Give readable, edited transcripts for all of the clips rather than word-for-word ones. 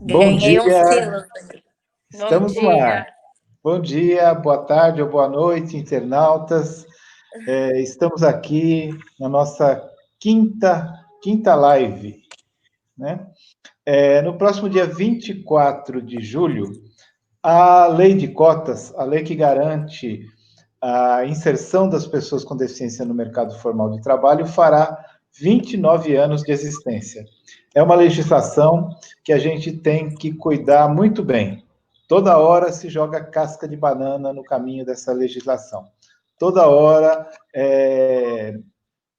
Bom Ganhei uns dia, quilos ali. Bom estamos no ar. dia. Bom dia, boa tarde ou boa noite, internautas. Estamos aqui na nossa quinta live, né? No próximo dia 24 de julho, a lei de cotas, a lei que garante a inserção das pessoas com deficiência no mercado formal de trabalho, fará 29 anos de existência. É uma legislação que a gente tem que cuidar muito bem. Toda hora se joga casca de banana no caminho dessa legislação. Toda hora,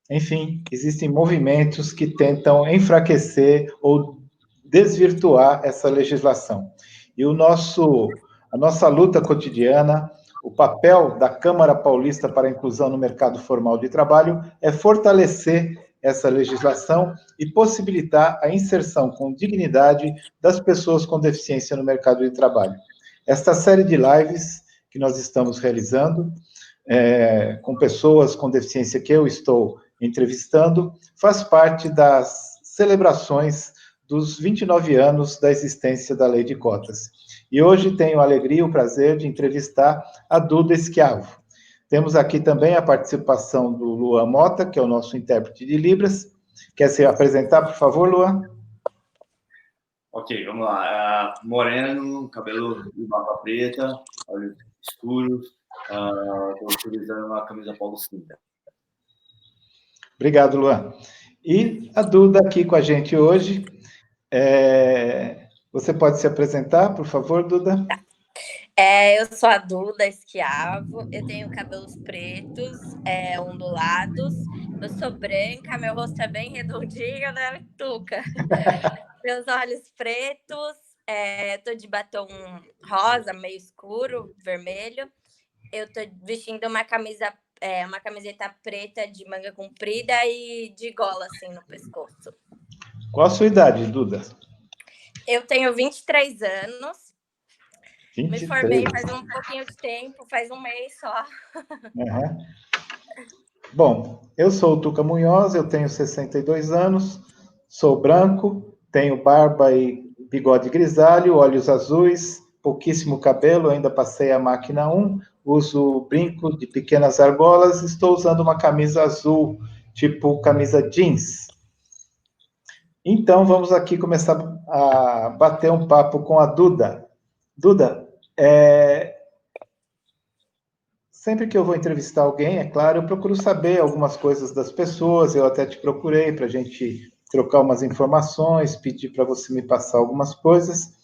enfim, existem movimentos que tentam enfraquecer ou desvirtuar essa legislação. E a nossa luta cotidiana, o papel da Câmara Paulista para a Inclusão no Mercado Formal de Trabalho é fortalecer essa legislação e possibilitar a inserção com dignidade das pessoas com deficiência no mercado de trabalho. Esta série de lives que nós estamos realizando, com pessoas com deficiência que eu estou entrevistando, faz parte das celebrações dos 29 anos da existência da Lei de Cotas. E hoje tenho a alegria e o prazer de entrevistar a Duda Schiavo. Temos aqui também a participação do Luan Mota, que é o nosso intérprete de Libras. Quer se apresentar, por favor, Luan? Ok, vamos lá. Moreno, cabelo de barba preta, olhos escuros, estou utilizando uma camisa polo cinza. Obrigado, Luan. E a Duda aqui com a gente hoje. Você pode se apresentar, por favor, Duda? Eu sou a Duda Schiavo, eu tenho cabelos pretos, ondulados, eu sou branca, meu rosto é bem redondinho, né, Tuca? Meus olhos pretos, tô de batom rosa, meio escuro, vermelho. Eu tô vestindo uma camiseta preta de manga comprida e de gola, assim, no pescoço. Qual a sua idade, Duda? Eu tenho 23 anos. 23. Me formei faz um pouquinho de tempo, faz um mês só. Uhum. Bom, eu sou o Tuca Munhoz, eu tenho 62 anos, sou branco, tenho barba e bigode grisalho, olhos azuis, pouquíssimo cabelo, ainda passei a máquina 1, uso brinco de pequenas argolas, estou usando uma camisa azul, tipo camisa jeans. Então, vamos aqui começar a bater um papo com a Duda. Duda, sempre que eu vou entrevistar alguém, é claro, eu procuro saber algumas coisas das pessoas, eu até te procurei para a gente trocar umas informações, pedir para você me passar algumas coisas.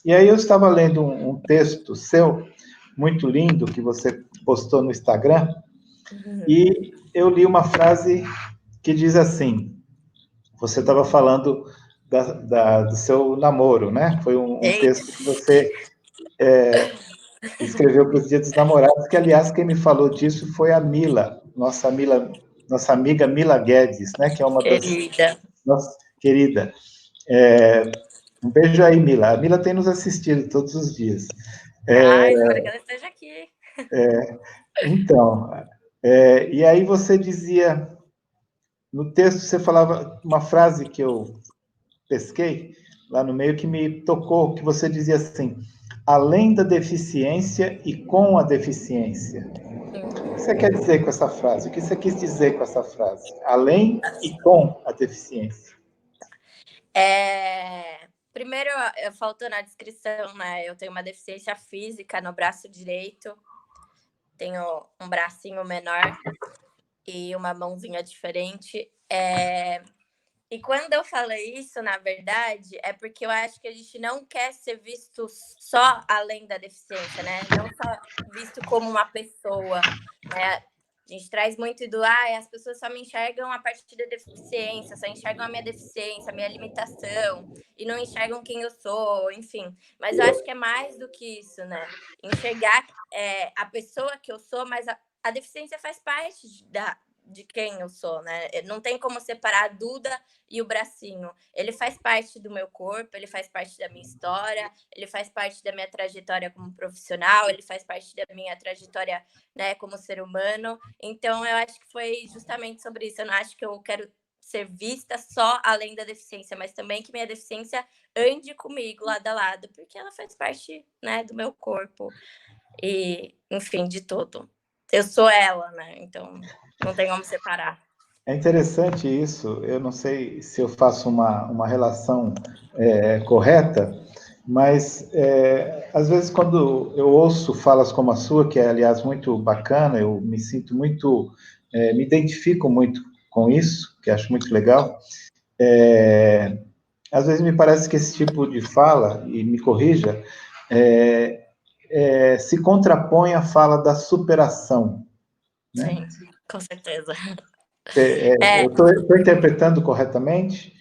E aí eu estava lendo um texto seu, muito lindo, que você postou no Instagram, e eu li uma frase que diz assim, você estava falando do seu namoro, né? Foi um texto que você escreveu para os Dias dos Namorados, que, aliás, quem me falou disso foi a Mila, nossa amiga Mila Guedes, né? Que é uma das... Querida. Nossa querida. Um beijo aí, Mila. A Mila tem nos assistido todos os dias. Espero que ela esteja aqui. Então, e aí você dizia, no texto você falava uma frase que eu pesquei lá no meio que me tocou, que você dizia assim, além da deficiência e com a deficiência. O que você quer dizer com essa frase? O que você quis dizer com essa frase? Além e com a deficiência. Primeiro, faltou na descrição, né? Eu tenho uma deficiência física no braço direito, tenho um bracinho menor e uma mãozinha diferente. E quando eu falei isso, na verdade, é porque eu acho que a gente não quer ser visto só além da deficiência, né? Não só visto como uma pessoa, né? A gente traz muito as pessoas só me enxergam a partir da deficiência, só enxergam a minha deficiência, a minha limitação, e não enxergam quem eu sou, enfim. Mas eu acho que é mais do que isso, né? Enxergar a pessoa que eu sou, mas a deficiência faz parte de quem eu sou, né? Não tem como separar a Duda e o bracinho. Ele faz parte do meu corpo, ele faz parte da minha história, ele faz parte da minha trajetória como profissional, ele faz parte da minha trajetória, né, como ser humano. Então, eu acho que foi justamente sobre isso. Eu não acho que eu quero ser vista só além da deficiência, mas também que minha deficiência ande comigo lado a lado, porque ela faz parte, né, do meu corpo e, enfim, de tudo. Eu sou ela, né? Então não tem como separar. É interessante isso. Eu não sei se eu faço uma relação correta, mas às vezes quando eu ouço falas como a sua, que é, aliás, muito bacana, eu me sinto muito, me identifico muito com isso, que acho muito legal. Às vezes me parece que esse tipo de fala, e me corrija, se contrapõe à fala da superação, né? Sim, com certeza. Eu estou interpretando corretamente?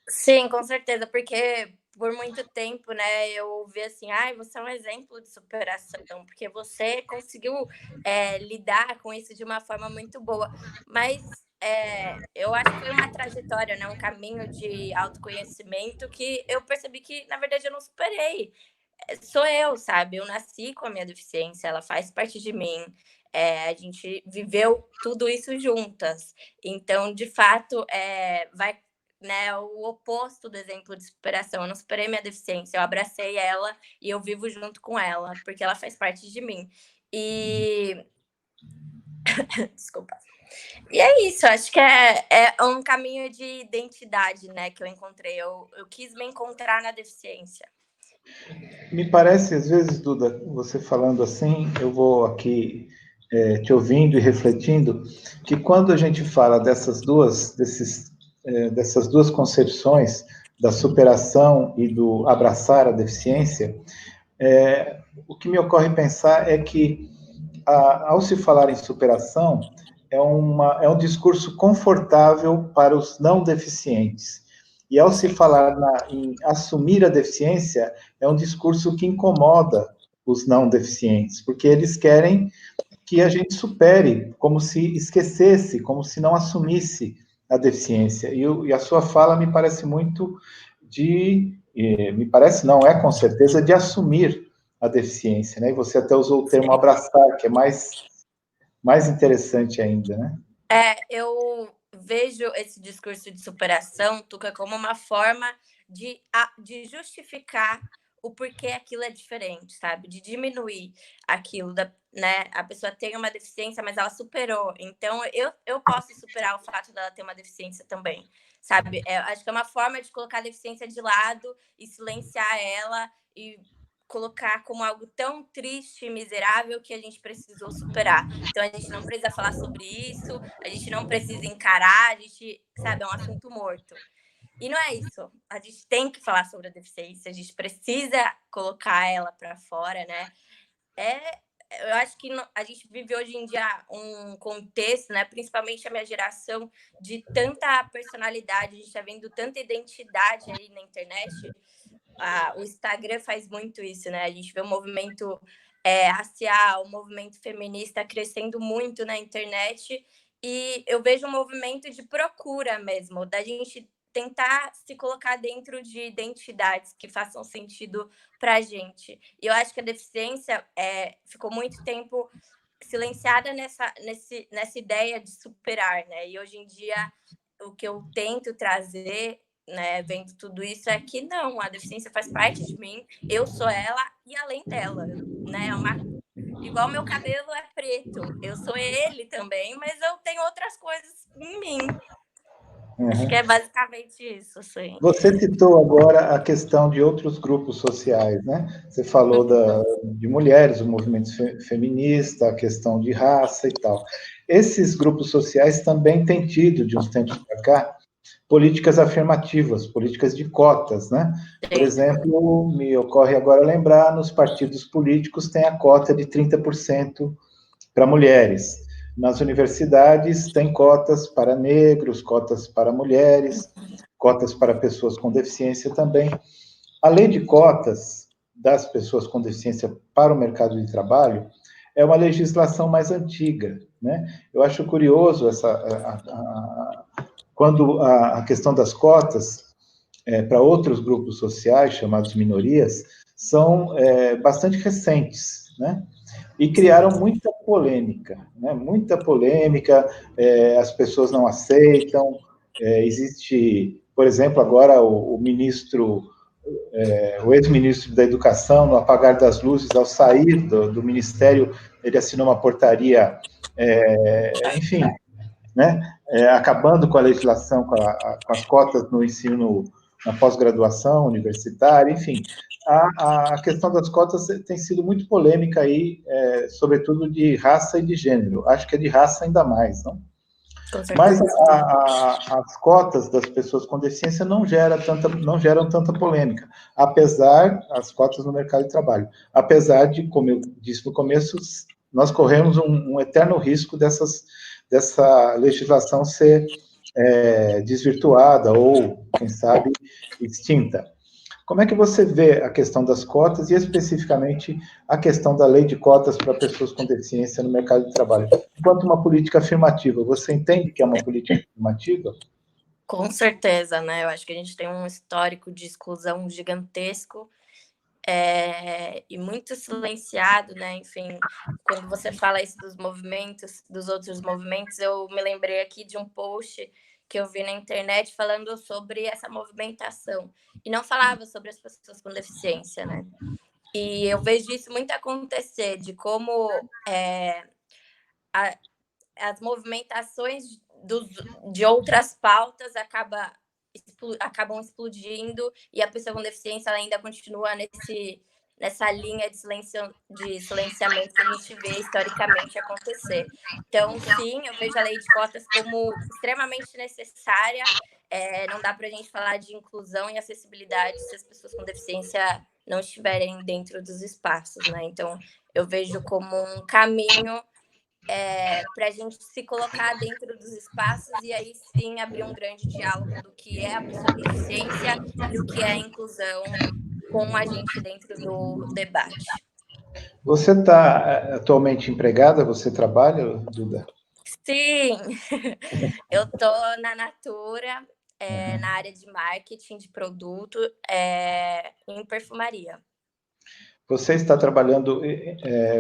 Sim, com certeza, porque por muito tempo, né, eu ouvi assim, ai, você é um exemplo de superação, porque você conseguiu lidar com isso de uma forma muito boa. Mas eu acho que foi uma trajetória, né, um caminho de autoconhecimento que eu percebi que, na verdade, eu não superei. Sou eu, sabe? Eu nasci com a minha deficiência, ela faz parte de mim. A gente viveu tudo isso juntas. Então, de fato, vai, né, o oposto do exemplo de superação. Eu não superei minha deficiência, eu abracei ela e eu vivo junto com ela, porque ela faz parte de mim. E desculpa. E é isso, acho que é um caminho de identidade, né, que eu encontrei. Eu quis me encontrar na deficiência. Me parece, às vezes, Duda, você falando assim, eu vou aqui te ouvindo e refletindo, que quando a gente fala dessas duas concepções, da superação e do abraçar a deficiência, o que me ocorre pensar é que, ao se falar em superação, é um discurso confortável para os não deficientes. E ao se falar em assumir a deficiência, é um discurso que incomoda os não deficientes, porque eles querem que a gente supere, como se esquecesse, como se não assumisse a deficiência. E a sua fala me parece muito me parece, não, é com certeza, de assumir a deficiência, né? E você até usou o termo abraçar, que é mais interessante ainda, né? Eu vejo esse discurso de superação, Tuca, como uma forma de justificar o porquê aquilo é diferente, sabe? De diminuir aquilo, né? A pessoa tem uma deficiência, mas ela superou. Então, eu posso superar o fato dela ter uma deficiência também, sabe? Acho que é uma forma de colocar a deficiência de lado e silenciar ela e colocar como algo tão triste e miserável que a gente precisou superar. Então, a gente não precisa falar sobre isso, a gente não precisa encarar, a gente, sabe, é um assunto morto. E não é isso. A gente tem que falar sobre a deficiência, a gente precisa colocar ela para fora, né? Eu acho que a gente vive hoje em dia um contexto, né? Principalmente a minha geração, de tanta personalidade, a gente está vendo tanta identidade aí na internet. O Instagram faz muito isso, né? A gente vê o movimento racial, o movimento feminista crescendo muito na internet, e eu vejo um movimento de procura mesmo, da gente tentar se colocar dentro de identidades que façam sentido para a gente. E eu acho que a deficiência ficou muito tempo silenciada nessa ideia de superar, né? E hoje em dia o que eu tento trazer, né, vendo tudo isso, é que não, a deficiência faz parte de mim, eu sou ela e além dela, né? Igual meu cabelo é preto, eu sou ele também, mas eu tenho outras coisas em mim. Acho que é basicamente isso, assim. Você citou agora a questão de outros grupos sociais, né? Você falou de mulheres, o movimento feminista, a questão de raça e tal. Esses grupos sociais também têm tido, de uns tempos para cá, políticas afirmativas, políticas de cotas, né? Por exemplo, me ocorre agora lembrar, nos partidos políticos tem a cota de 30% para mulheres. Nas universidades tem cotas para negros, cotas para mulheres, cotas para pessoas com deficiência também. A lei de cotas das pessoas com deficiência para o mercado de trabalho é uma legislação mais antiga, né? Eu acho curioso quando a questão das cotas para outros grupos sociais, chamados minorias, são bastante recentes, né? E criaram muita polêmica, né? Muita polêmica, as pessoas não aceitam, Existe, por exemplo, agora o ex-ministro da Educação, no apagar das luzes, ao sair do ministério, ele assinou uma portaria, enfim, né, acabando com a legislação, com as cotas no ensino, na pós-graduação universitária, enfim. A questão das cotas tem sido muito polêmica aí, sobretudo de raça e de gênero. Acho que é de raça ainda mais, não? Mas as cotas das pessoas com deficiência não geram tanta polêmica, as cotas no mercado de trabalho, apesar de, como eu disse no começo, nós corremos um eterno risco dessa legislação ser desvirtuada ou, quem sabe, extinta. Como é que você vê a questão das cotas e, especificamente, a questão da lei de cotas para pessoas com deficiência no mercado de trabalho? Enquanto uma política afirmativa, você entende que é uma política afirmativa? Com certeza, né? Eu acho que a gente tem um histórico de exclusão gigantesco e muito silenciado, né? Enfim, quando você fala isso dos movimentos, dos outros movimentos, eu me lembrei aqui de um post que eu vi na internet falando sobre essa movimentação e não falava sobre as pessoas com deficiência, né? E eu vejo isso muito acontecer, de como as movimentações de outras pautas acabam explodindo e a pessoa com deficiência ela ainda continua nessa linha de silenciamento que a gente vê historicamente acontecer. Então, sim, eu vejo a lei de cotas como extremamente necessária. Não dá para a gente falar de inclusão e acessibilidade se as pessoas com deficiência não estiverem dentro dos espaços, né? Então, eu vejo como um caminho para a gente se colocar dentro dos espaços e aí sim abrir um grande diálogo do que é a pessoa com deficiência e o que é a inclusão com a gente dentro do debate. Você está atualmente empregada? Você trabalha, Duda? Sim, eu estou na Natura, na área de marketing de produto, em perfumaria. Você está trabalhando,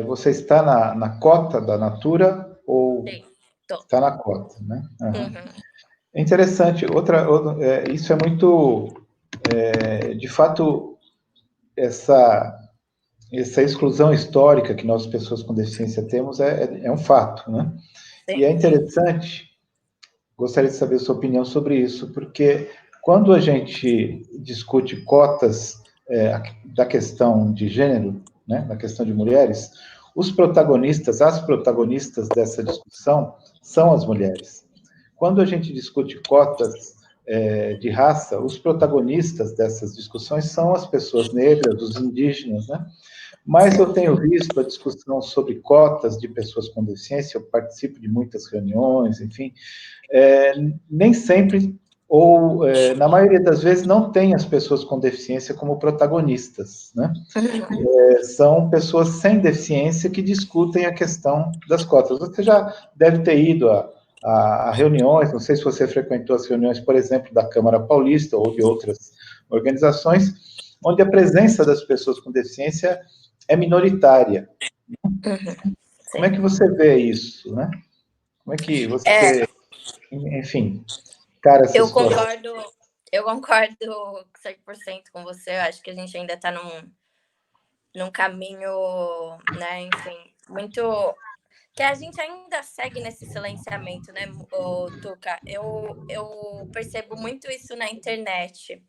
você está na cota da Natura ou Sim, tô. está na cota, né? Uhum. É interessante. Isso é muito, de fato, essa exclusão histórica que nós, pessoas com deficiência, temos é um fato, né? Sim. E é interessante, gostaria de saber a sua opinião sobre isso, porque quando a gente discute cotas da questão de gênero, né, da questão de mulheres, as protagonistas dessa discussão são as mulheres. Quando a gente discute cotas de raça, os protagonistas dessas discussões são as pessoas negras, os indígenas, né? Mas eu tenho visto a discussão sobre cotas de pessoas com deficiência, eu participo de muitas reuniões, enfim, nem sempre, ou na maioria das vezes, não tem as pessoas com deficiência como protagonistas, né? São pessoas sem deficiência que discutem a questão das cotas. Você já deve ter ido a reuniões, não sei se você frequentou as reuniões, por exemplo, da Câmara Paulista ou de outras organizações, onde a presença das pessoas com deficiência é minoritária. Como é que você vê isso, né? Como é que você, enfim, cara, essa situação? Eu concordo 100% com você. Eu acho que a gente ainda está num caminho, né, enfim, muito... que a gente ainda segue nesse silenciamento, né, Tuca? Eu percebo muito isso na internet,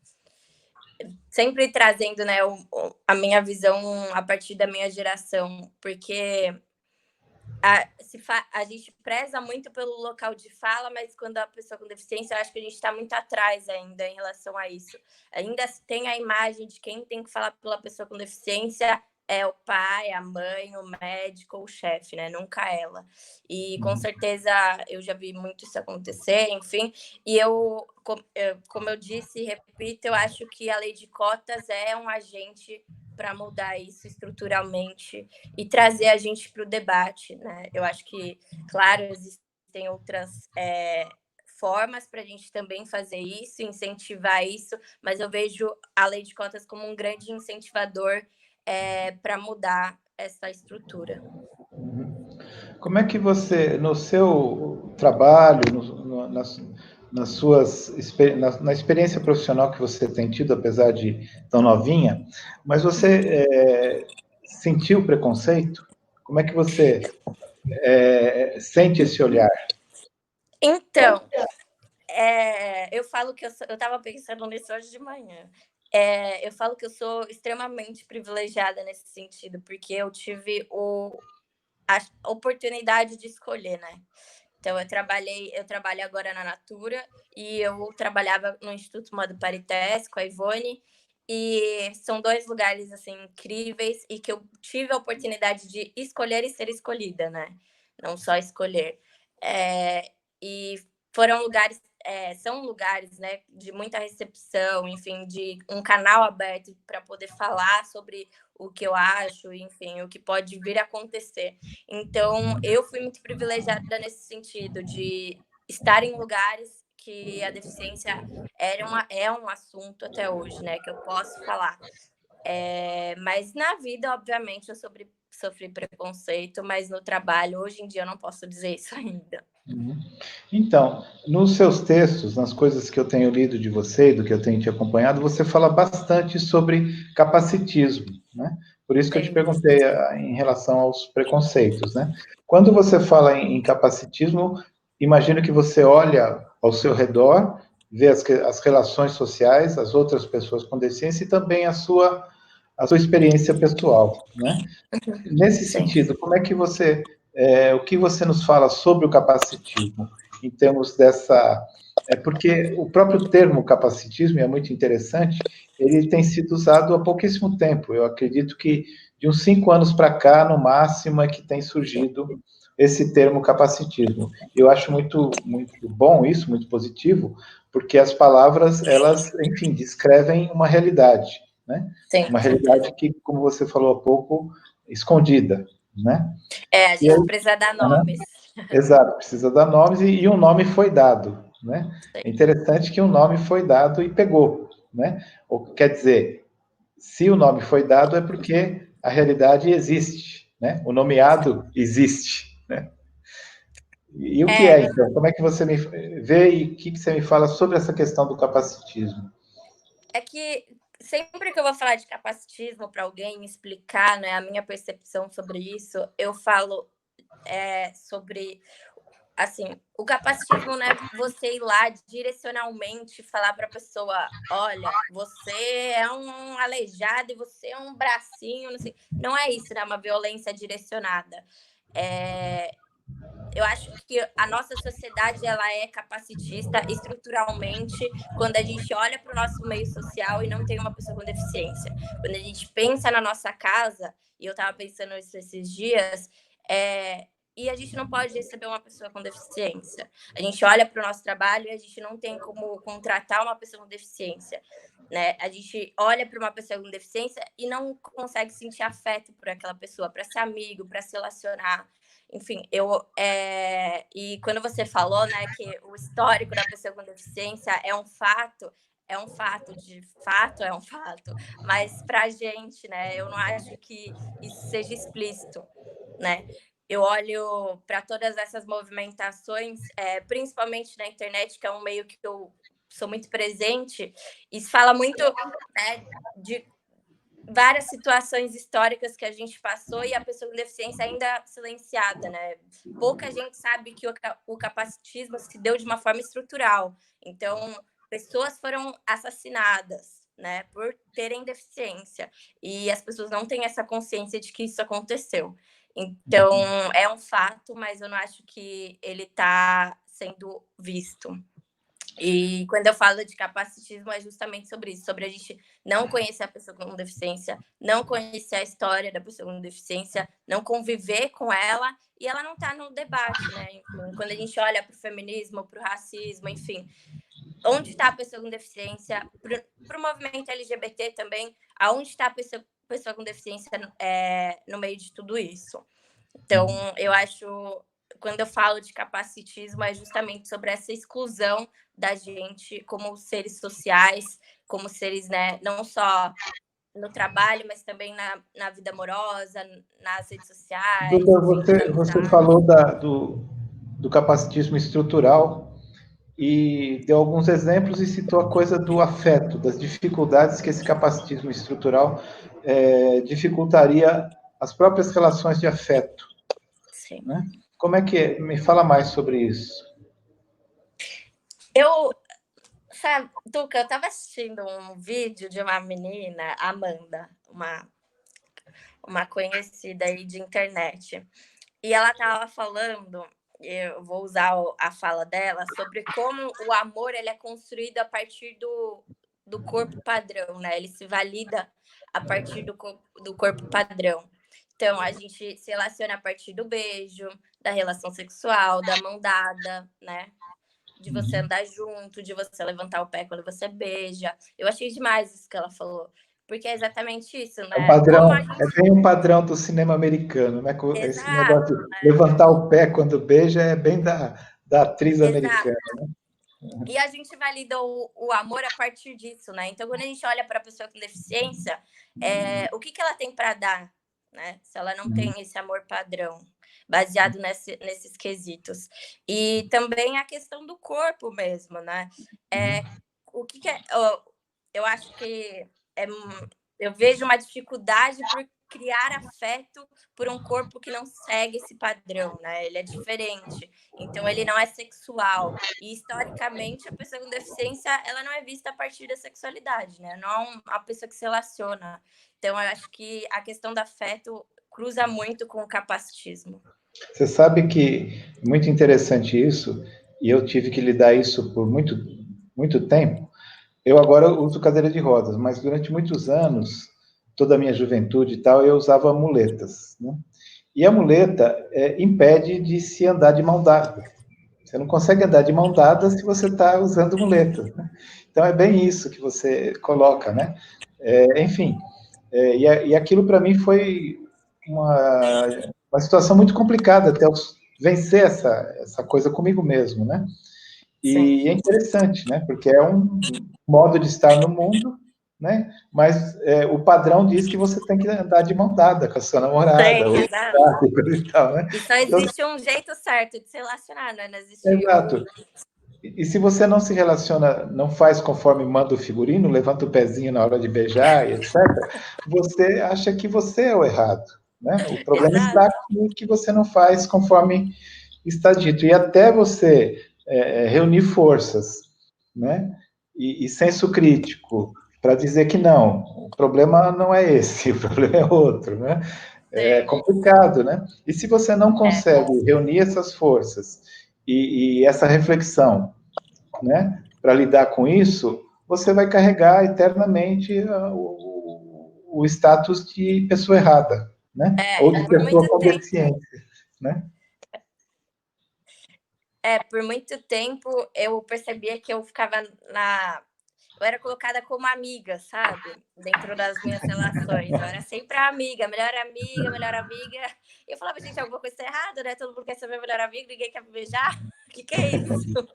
sempre trazendo, né, a minha visão a partir da minha geração, porque a gente preza muito pelo local de fala, mas quando a pessoa com deficiência, eu acho que a gente está muito atrás ainda em relação a isso. Ainda tem a imagem de quem tem que falar pela pessoa com deficiência é o pai, a mãe, o médico ou o chefe, né? Nunca ela. E com certeza eu já vi muito isso acontecer, enfim. E como eu disse e repito, eu acho que a lei de cotas é um agente para mudar isso estruturalmente e trazer a gente para o debate, né? Eu acho que, claro, existem outras formas para a gente também fazer isso, incentivar isso, mas eu vejo a lei de cotas como um grande incentivador para mudar essa estrutura. Como é que você, no seu trabalho, na experiência profissional que você tem tido, apesar de tão novinha, mas você sentiu preconceito? Como é que você sente esse olhar? Então, eu falo que eu estava pensando nisso hoje de manhã. Eu falo que eu sou extremamente privilegiada nesse sentido, porque eu tive a oportunidade de escolher, né? Então, eu trabalho agora na Natura e eu trabalhava no Instituto Modo Parités com a Ivone, e são 2 lugares assim incríveis e que eu tive a oportunidade de escolher e ser escolhida, né? Não só escolher. E foram lugares, são lugares, né, de muita recepção, enfim, de um canal aberto para poder falar sobre o que eu acho, enfim, o que pode vir a acontecer. Então, eu fui muito privilegiada nesse sentido, de estar em lugares que a deficiência é um assunto até hoje, né? Que eu posso falar. Mas na vida, obviamente, eu sofri preconceito, mas no trabalho, hoje em dia, eu não posso dizer isso ainda. Então, nos seus textos, nas coisas que eu tenho lido de você e do que eu tenho te acompanhado, você fala bastante sobre capacitismo, né? Por isso que eu te perguntei em relação aos preconceitos, né? Quando você fala em capacitismo, imagino que você olha ao seu redor, vê as relações sociais, as outras pessoas com deficiência e também a sua experiência pessoal, né? Nesse Sim. sentido, como é que o que você nos fala sobre o capacitismo, em termos dessa... porque o próprio termo capacitismo é muito interessante, ele tem sido usado há pouquíssimo tempo. Eu acredito que de uns 5 anos para cá, no máximo, é que tem surgido esse termo capacitismo. Eu acho muito, muito bom isso, muito positivo, porque as palavras, elas, enfim, descrevem uma realidade, né? Sim, Uma realidade que, como você falou há pouco, escondida, né? a gente precisa dar nomes. Exato, precisa dar nomes e um nome foi dado, né? É interessante que um nome foi dado e pegou, né? Quer dizer, se o nome foi dado é porque a realidade existe, né? O nomeado existe, né? E o que é, então? Como é que você me vê e o que você me fala sobre essa questão do capacitismo? É que sempre que eu vou falar de capacitismo para alguém explicar, né, a minha percepção sobre isso, eu falo sobre, assim, o capacitismo não é você ir lá direcionalmente falar para a pessoa, olha, você é um aleijado e você é um bracinho, não sei. Não é isso, né? É uma violência direcionada. Eu acho que a nossa sociedade ela é capacitista estruturalmente quando a gente olha para o nosso meio social e não tem uma pessoa com deficiência. Quando a gente pensa na nossa casa, e eu estava pensando isso esses dias, e a gente não pode receber uma pessoa com deficiência. A gente olha para o nosso trabalho e a gente não tem como contratar uma pessoa com deficiência. Né? A gente olha para uma pessoa com deficiência e não consegue sentir afeto por aquela pessoa, para ser amigo, para se relacionar. Enfim, e quando você falou, né, que o histórico da pessoa com deficiência é um fato, de fato é um fato, mas para a gente, né, eu não acho que isso seja explícito, né? Eu olho para todas essas movimentações, principalmente na internet, que é um meio que eu sou muito presente, e se fala muito, né, de várias situações históricas que a gente passou e a pessoa com deficiência ainda silenciada, né? Pouca gente sabe que o capacitismo se deu de uma forma estrutural. Então, pessoas foram assassinadas, né, por terem deficiência. E as pessoas não têm essa consciência de que isso aconteceu. Então, é um fato, mas eu não acho que ele está sendo visto. E quando eu falo de capacitismo, é justamente sobre isso, sobre a gente não conhecer a pessoa com deficiência, não conhecer a história da pessoa com deficiência, não conviver com ela, e ela não está no debate, né? Enfim, quando a gente olha para o feminismo, para o racismo, enfim, onde está a pessoa com deficiência, para o movimento LGBT também, aonde está a pessoa com deficiência no meio de tudo isso. Então, eu acho, quando eu falo de capacitismo, é justamente sobre essa exclusão da gente como seres sociais, como seres, né, não só no trabalho, mas também na vida amorosa, nas redes sociais, Doutor, enfim, nas você amizades. falou do capacitismo estrutural, e deu alguns exemplos e citou a coisa do afeto, das dificuldades que esse capacitismo estrutural dificultaria as próprias relações de afeto. Sim. Né? Como é que é? Me fala mais sobre isso. Sabe, Tuca, eu estava assistindo um vídeo de uma menina, Amanda, uma conhecida aí de internet, e ela estava falando, eu vou usar a fala dela, sobre como o amor ele é construído a partir do corpo padrão, né? Ele se valida a partir do corpo padrão. Então, a gente se relaciona a partir do beijo, da relação sexual, da mão dada, né? De você andar junto, de você levantar o pé quando você beija. Eu achei demais isso que ela falou, porque é exatamente isso, né? É um padrão, é bem um padrão do cinema americano, né? Esse negócio de levantar o pé quando beija é bem da atriz americana, né? E a gente valida o amor a partir disso, né? Então, quando a gente olha para a pessoa com deficiência, o que ela tem para dar, né? Se ela não tem esse amor padrão, baseado nesses quesitos. E também a questão do corpo mesmo, né? O que é... Eu acho que eu vejo uma dificuldade por criar afeto por um corpo que não segue esse padrão, né? Ele é diferente, então ele não é sexual. E historicamente a pessoa com deficiência ela não é vista a partir da sexualidade, né? Não é uma pessoa que se relaciona. Então eu acho que a questão do afeto cruza muito com o capacitismo. Você sabe que é muito interessante isso, e eu tive que lidar isso por muito tempo. Eu agora uso cadeira de rodas, mas durante muitos anos, toda a minha juventude e tal, eu usava muletas, né? E a muleta impede de se andar de mão dada. Você não consegue andar de mão dada se você está usando muleta, né? Então é bem isso que você coloca, né? Enfim, e aquilo para mim foi uma situação muito complicada até eu vencer essa coisa comigo mesmo, né? E Sim. é interessante, né? Porque é um modo de estar no mundo, né? Mas o padrão diz que você tem que andar de mão dada com a sua namorada, ou Exato. e tal, né? E só existe um jeito certo de se relacionar, né? Não existe Exato. E se você não se relaciona, não faz conforme manda o figurino, levanta o pezinho na hora de beijar e etc., você acha que você é o errado, né? O problema está aqui que você não faz conforme está dito. E até você reunir forças, né? E senso crítico para dizer que não, o problema não é esse, o problema é outro, né? É complicado, né? E se você não consegue reunir essas forças e essa reflexão, né, para lidar com isso, você vai carregar eternamente o status de pessoa errada, né? Ou de pessoa com deficiência, né? Por muito tempo eu percebia que eu ficava eu era colocada como amiga, sabe? Dentro das minhas relações. Eu era sempre a amiga, melhor amiga, melhor amiga. E eu falava, gente, alguma coisa tá errada, né? Todo mundo quer ser meu melhor amigo, ninguém quer me beijar. O que é isso?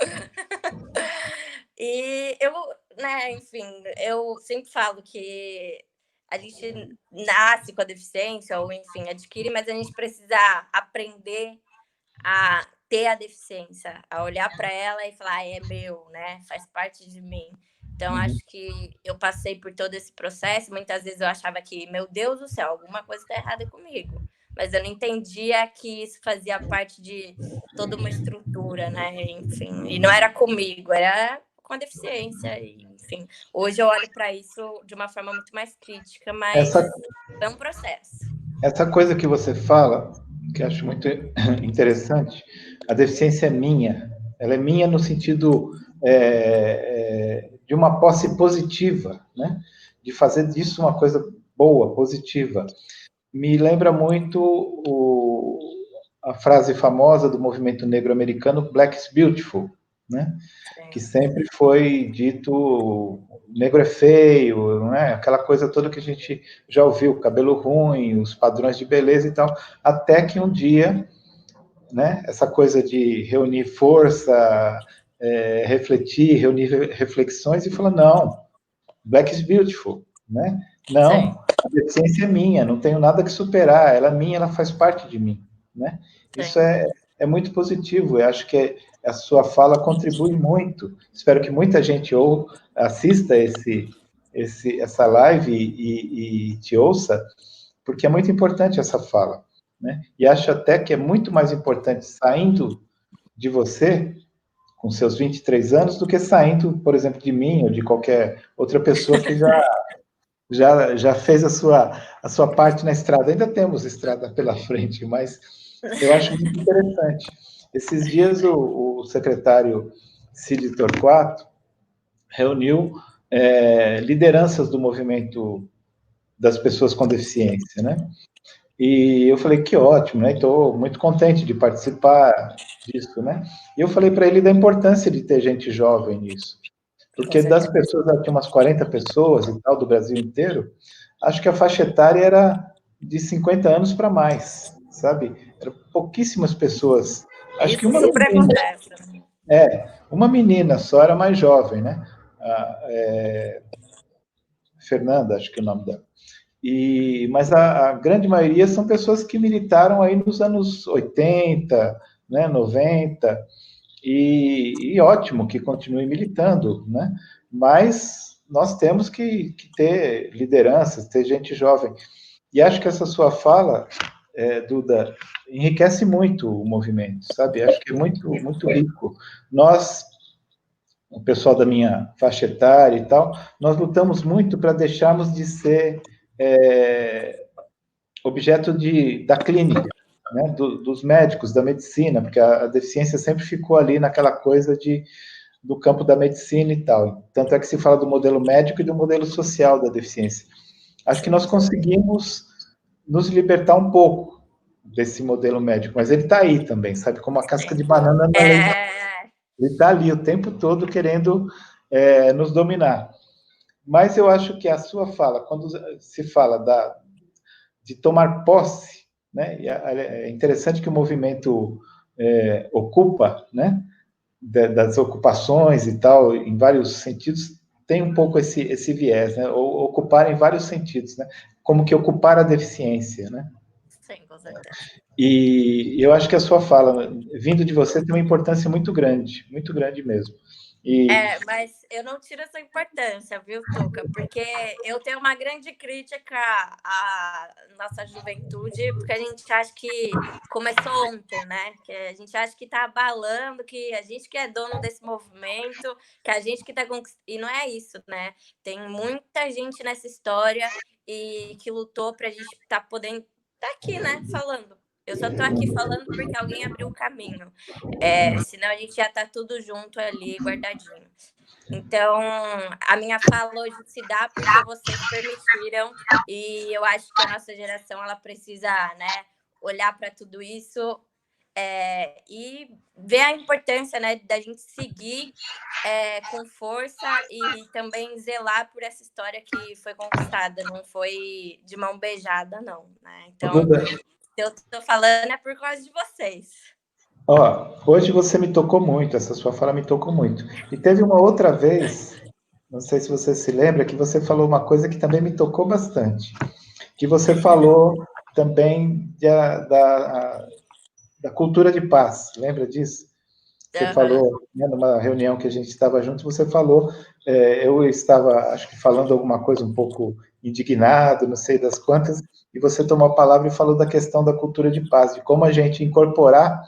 E eu, né, enfim, eu sempre falo que a gente nasce com a deficiência, ou enfim, adquire, mas a gente precisa aprender a ter a deficiência, a olhar para ela e falar, é meu, né? Faz parte de mim. Então, acho que eu passei por todo esse processo. Muitas vezes eu achava que, meu Deus do céu, alguma coisa está errada comigo. Mas eu não entendia que isso fazia parte de toda uma estrutura, né? Enfim, e não era comigo, era com a deficiência. Enfim, hoje eu olho para isso de uma forma muito mais crítica, mas é um processo. Essa coisa que você fala, que eu acho muito interessante, a deficiência é minha. Ela é minha no sentido de uma posse positiva, né? De fazer disso uma coisa boa, positiva. Me lembra muito a frase famosa do movimento negro americano, Black is Beautiful, né? Que sempre foi dito, negro é feio, não é? Aquela coisa toda que a gente já ouviu, cabelo ruim, os padrões de beleza e tal, até que um dia, né, essa coisa de reunir força, refletir, reunir reflexões e falar, não, Black is Beautiful, né? Não, a deficiência é minha, não tenho nada que superar, ela é minha, ela faz parte de mim, né? Isso é muito positivo, eu acho que a sua fala contribui muito. Espero que muita gente assista essa live e te ouça, porque é muito importante essa fala, né? E acho até que é muito mais importante saindo de você, com seus 23 anos, do que saindo, por exemplo, de mim ou de qualquer outra pessoa que já fez a sua parte na estrada. Ainda temos estrada pela frente, mas eu acho muito interessante. Esses dias o secretário Cid Torquato reuniu lideranças do movimento das pessoas com deficiência, né? E eu falei que ótimo, né? Estou muito contente de participar disso, né? E eu falei para ele da importância de ter gente jovem nisso, porque das pessoas, tinha umas 40 pessoas e tal do Brasil inteiro, acho que a faixa etária era de 50 anos para mais, sabe? Eram pouquíssimas pessoas. Acho que Isso sempre acontece. uma menina só era mais jovem, né? Fernanda, acho que é o nome dela. Mas a grande maioria são pessoas que militaram aí nos anos 80, né, 90, e ótimo que continue militando, né? Mas nós temos que ter lideranças, ter gente jovem. E acho que essa sua fala, Duda, enriquece muito o movimento, sabe? Acho que é muito, muito rico. Nós, o pessoal da minha faixa etária e tal, nós lutamos muito para deixarmos de ser objeto da clínica, né, dos médicos, da medicina, porque a deficiência sempre ficou ali naquela coisa do campo da medicina e tal. Tanto é que se fala do modelo médico e do modelo social da deficiência. Acho que nós conseguimos nos libertar um pouco desse modelo médico, mas ele está aí também, sabe? Como a casca de banana na lei. Ele está ali o tempo todo querendo nos dominar. Mas eu acho que a sua fala, quando se fala de tomar posse, né? E é interessante que o movimento ocupa, né? Das ocupações e tal, em vários sentidos, tem um pouco esse viés, né? Ou ocupar em vários sentidos, né? Como que ocupar a deficiência, né? Sim, com certeza. E eu acho que a sua fala, vindo de você, tem uma importância muito grande mesmo. Mas eu não tiro essa importância, viu, Tuca? Porque eu tenho uma grande crítica à nossa juventude, porque a gente acha que começou ontem, né? Que a gente acha que tá abalando, que a gente que é dono desse movimento, que a gente que tá conquistando. E não é isso, né? Tem muita gente nessa história e que lutou pra gente estar podendo estar aqui, né? Falando. Eu só tô aqui falando porque alguém abriu o caminho. Senão a gente já tá tudo junto ali, guardadinho. Então, a minha fala hoje se dá porque vocês permitiram, e eu acho que a nossa geração ela precisa, né, olhar para tudo isso e ver a importância, né, da gente seguir com força e também zelar por essa história que foi conquistada, não foi de mão beijada, não, né? Então, se eu tô falando é por causa de vocês. Hoje você me tocou muito, essa sua fala me tocou muito. E teve uma outra vez, não sei se você se lembra, que você falou uma coisa que também me tocou bastante. Que você falou também da cultura de paz, lembra disso? Você falou, né, numa reunião que a gente estava junto, você falou, eu estava, acho que falando alguma coisa um pouco indignado, não sei das quantas, e você tomou a palavra e falou da questão da cultura de paz, de como a gente incorporar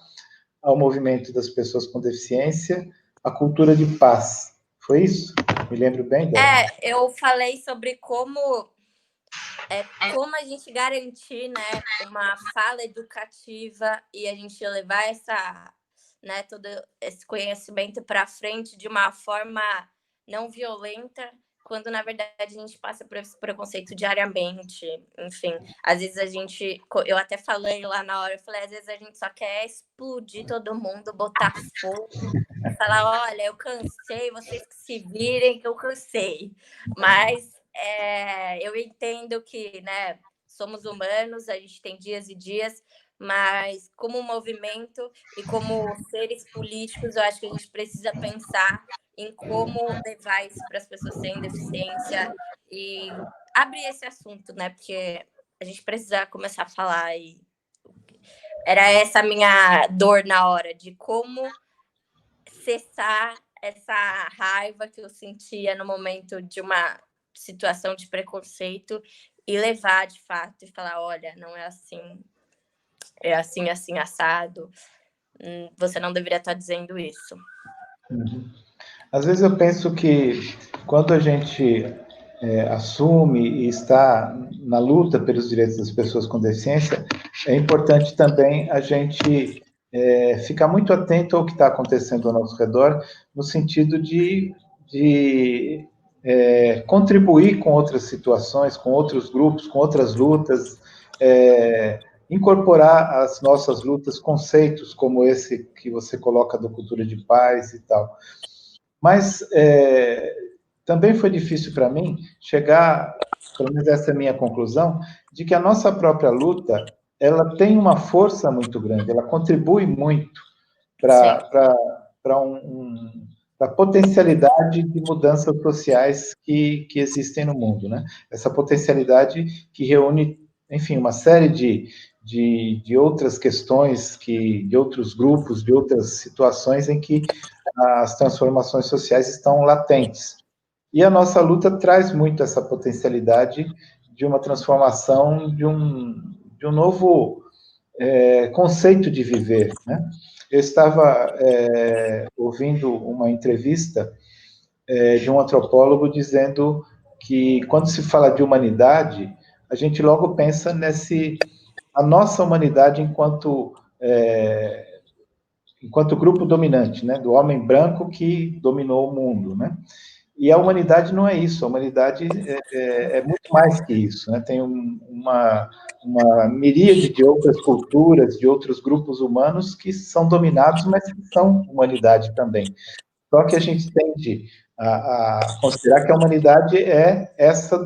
ao movimento das pessoas com deficiência a cultura de paz. Foi isso? Me lembro bem dela. Eu falei sobre como a gente garantir, né, uma fala educativa e a gente levar todo esse conhecimento para frente de uma forma não violenta, quando na verdade a gente passa por esse preconceito diariamente. Enfim, às vezes eu até falei lá na hora, eu falei, às vezes a gente só quer explodir todo mundo, botar fogo e falar, olha, eu cansei, vocês que se virem que eu cansei. Mas eu entendo que, né, somos humanos, a gente tem dias e dias, mas como movimento e como seres políticos, eu acho que a gente precisa pensar em como levar isso para as pessoas sem deficiência e abrir esse assunto, né? Porque a gente precisa começar a falar e era essa a minha dor na hora, de como acessar essa raiva que eu sentia no momento de uma situação de preconceito e levar de fato e falar, olha, não é assim, é assim, assim, assado. Você não deveria estar dizendo isso. Às vezes eu penso que quando a gente assume e está na luta pelos direitos das pessoas com deficiência, é importante também a gente ficar muito atento ao que está acontecendo ao nosso redor, no sentido de contribuir com outras situações, com outros grupos, com outras lutas, incorporar às nossas lutas conceitos como esse que você coloca da cultura de paz e tal. Mas também foi difícil para mim chegar, pelo menos essa é a minha conclusão, de que a nossa própria luta, ela tem uma força muito grande, ela contribui muito para a potencialidade de mudanças sociais que existem no mundo, né? Essa potencialidade que reúne, enfim, uma série de outras questões, de outros grupos, de outras situações em que as transformações sociais estão latentes. E a nossa luta traz muito essa potencialidade de uma transformação, de um novo conceito de viver, né? Eu estava ouvindo uma entrevista de um antropólogo dizendo que quando se fala de humanidade, a gente logo pensa a nossa humanidade enquanto grupo dominante, né, do homem branco que dominou o mundo, né? E a humanidade não é isso, a humanidade é muito mais que isso, né? Tem uma miríade de outras culturas, de outros grupos humanos que são dominados, mas que são humanidade também. Só que a gente tende a considerar que a humanidade é essa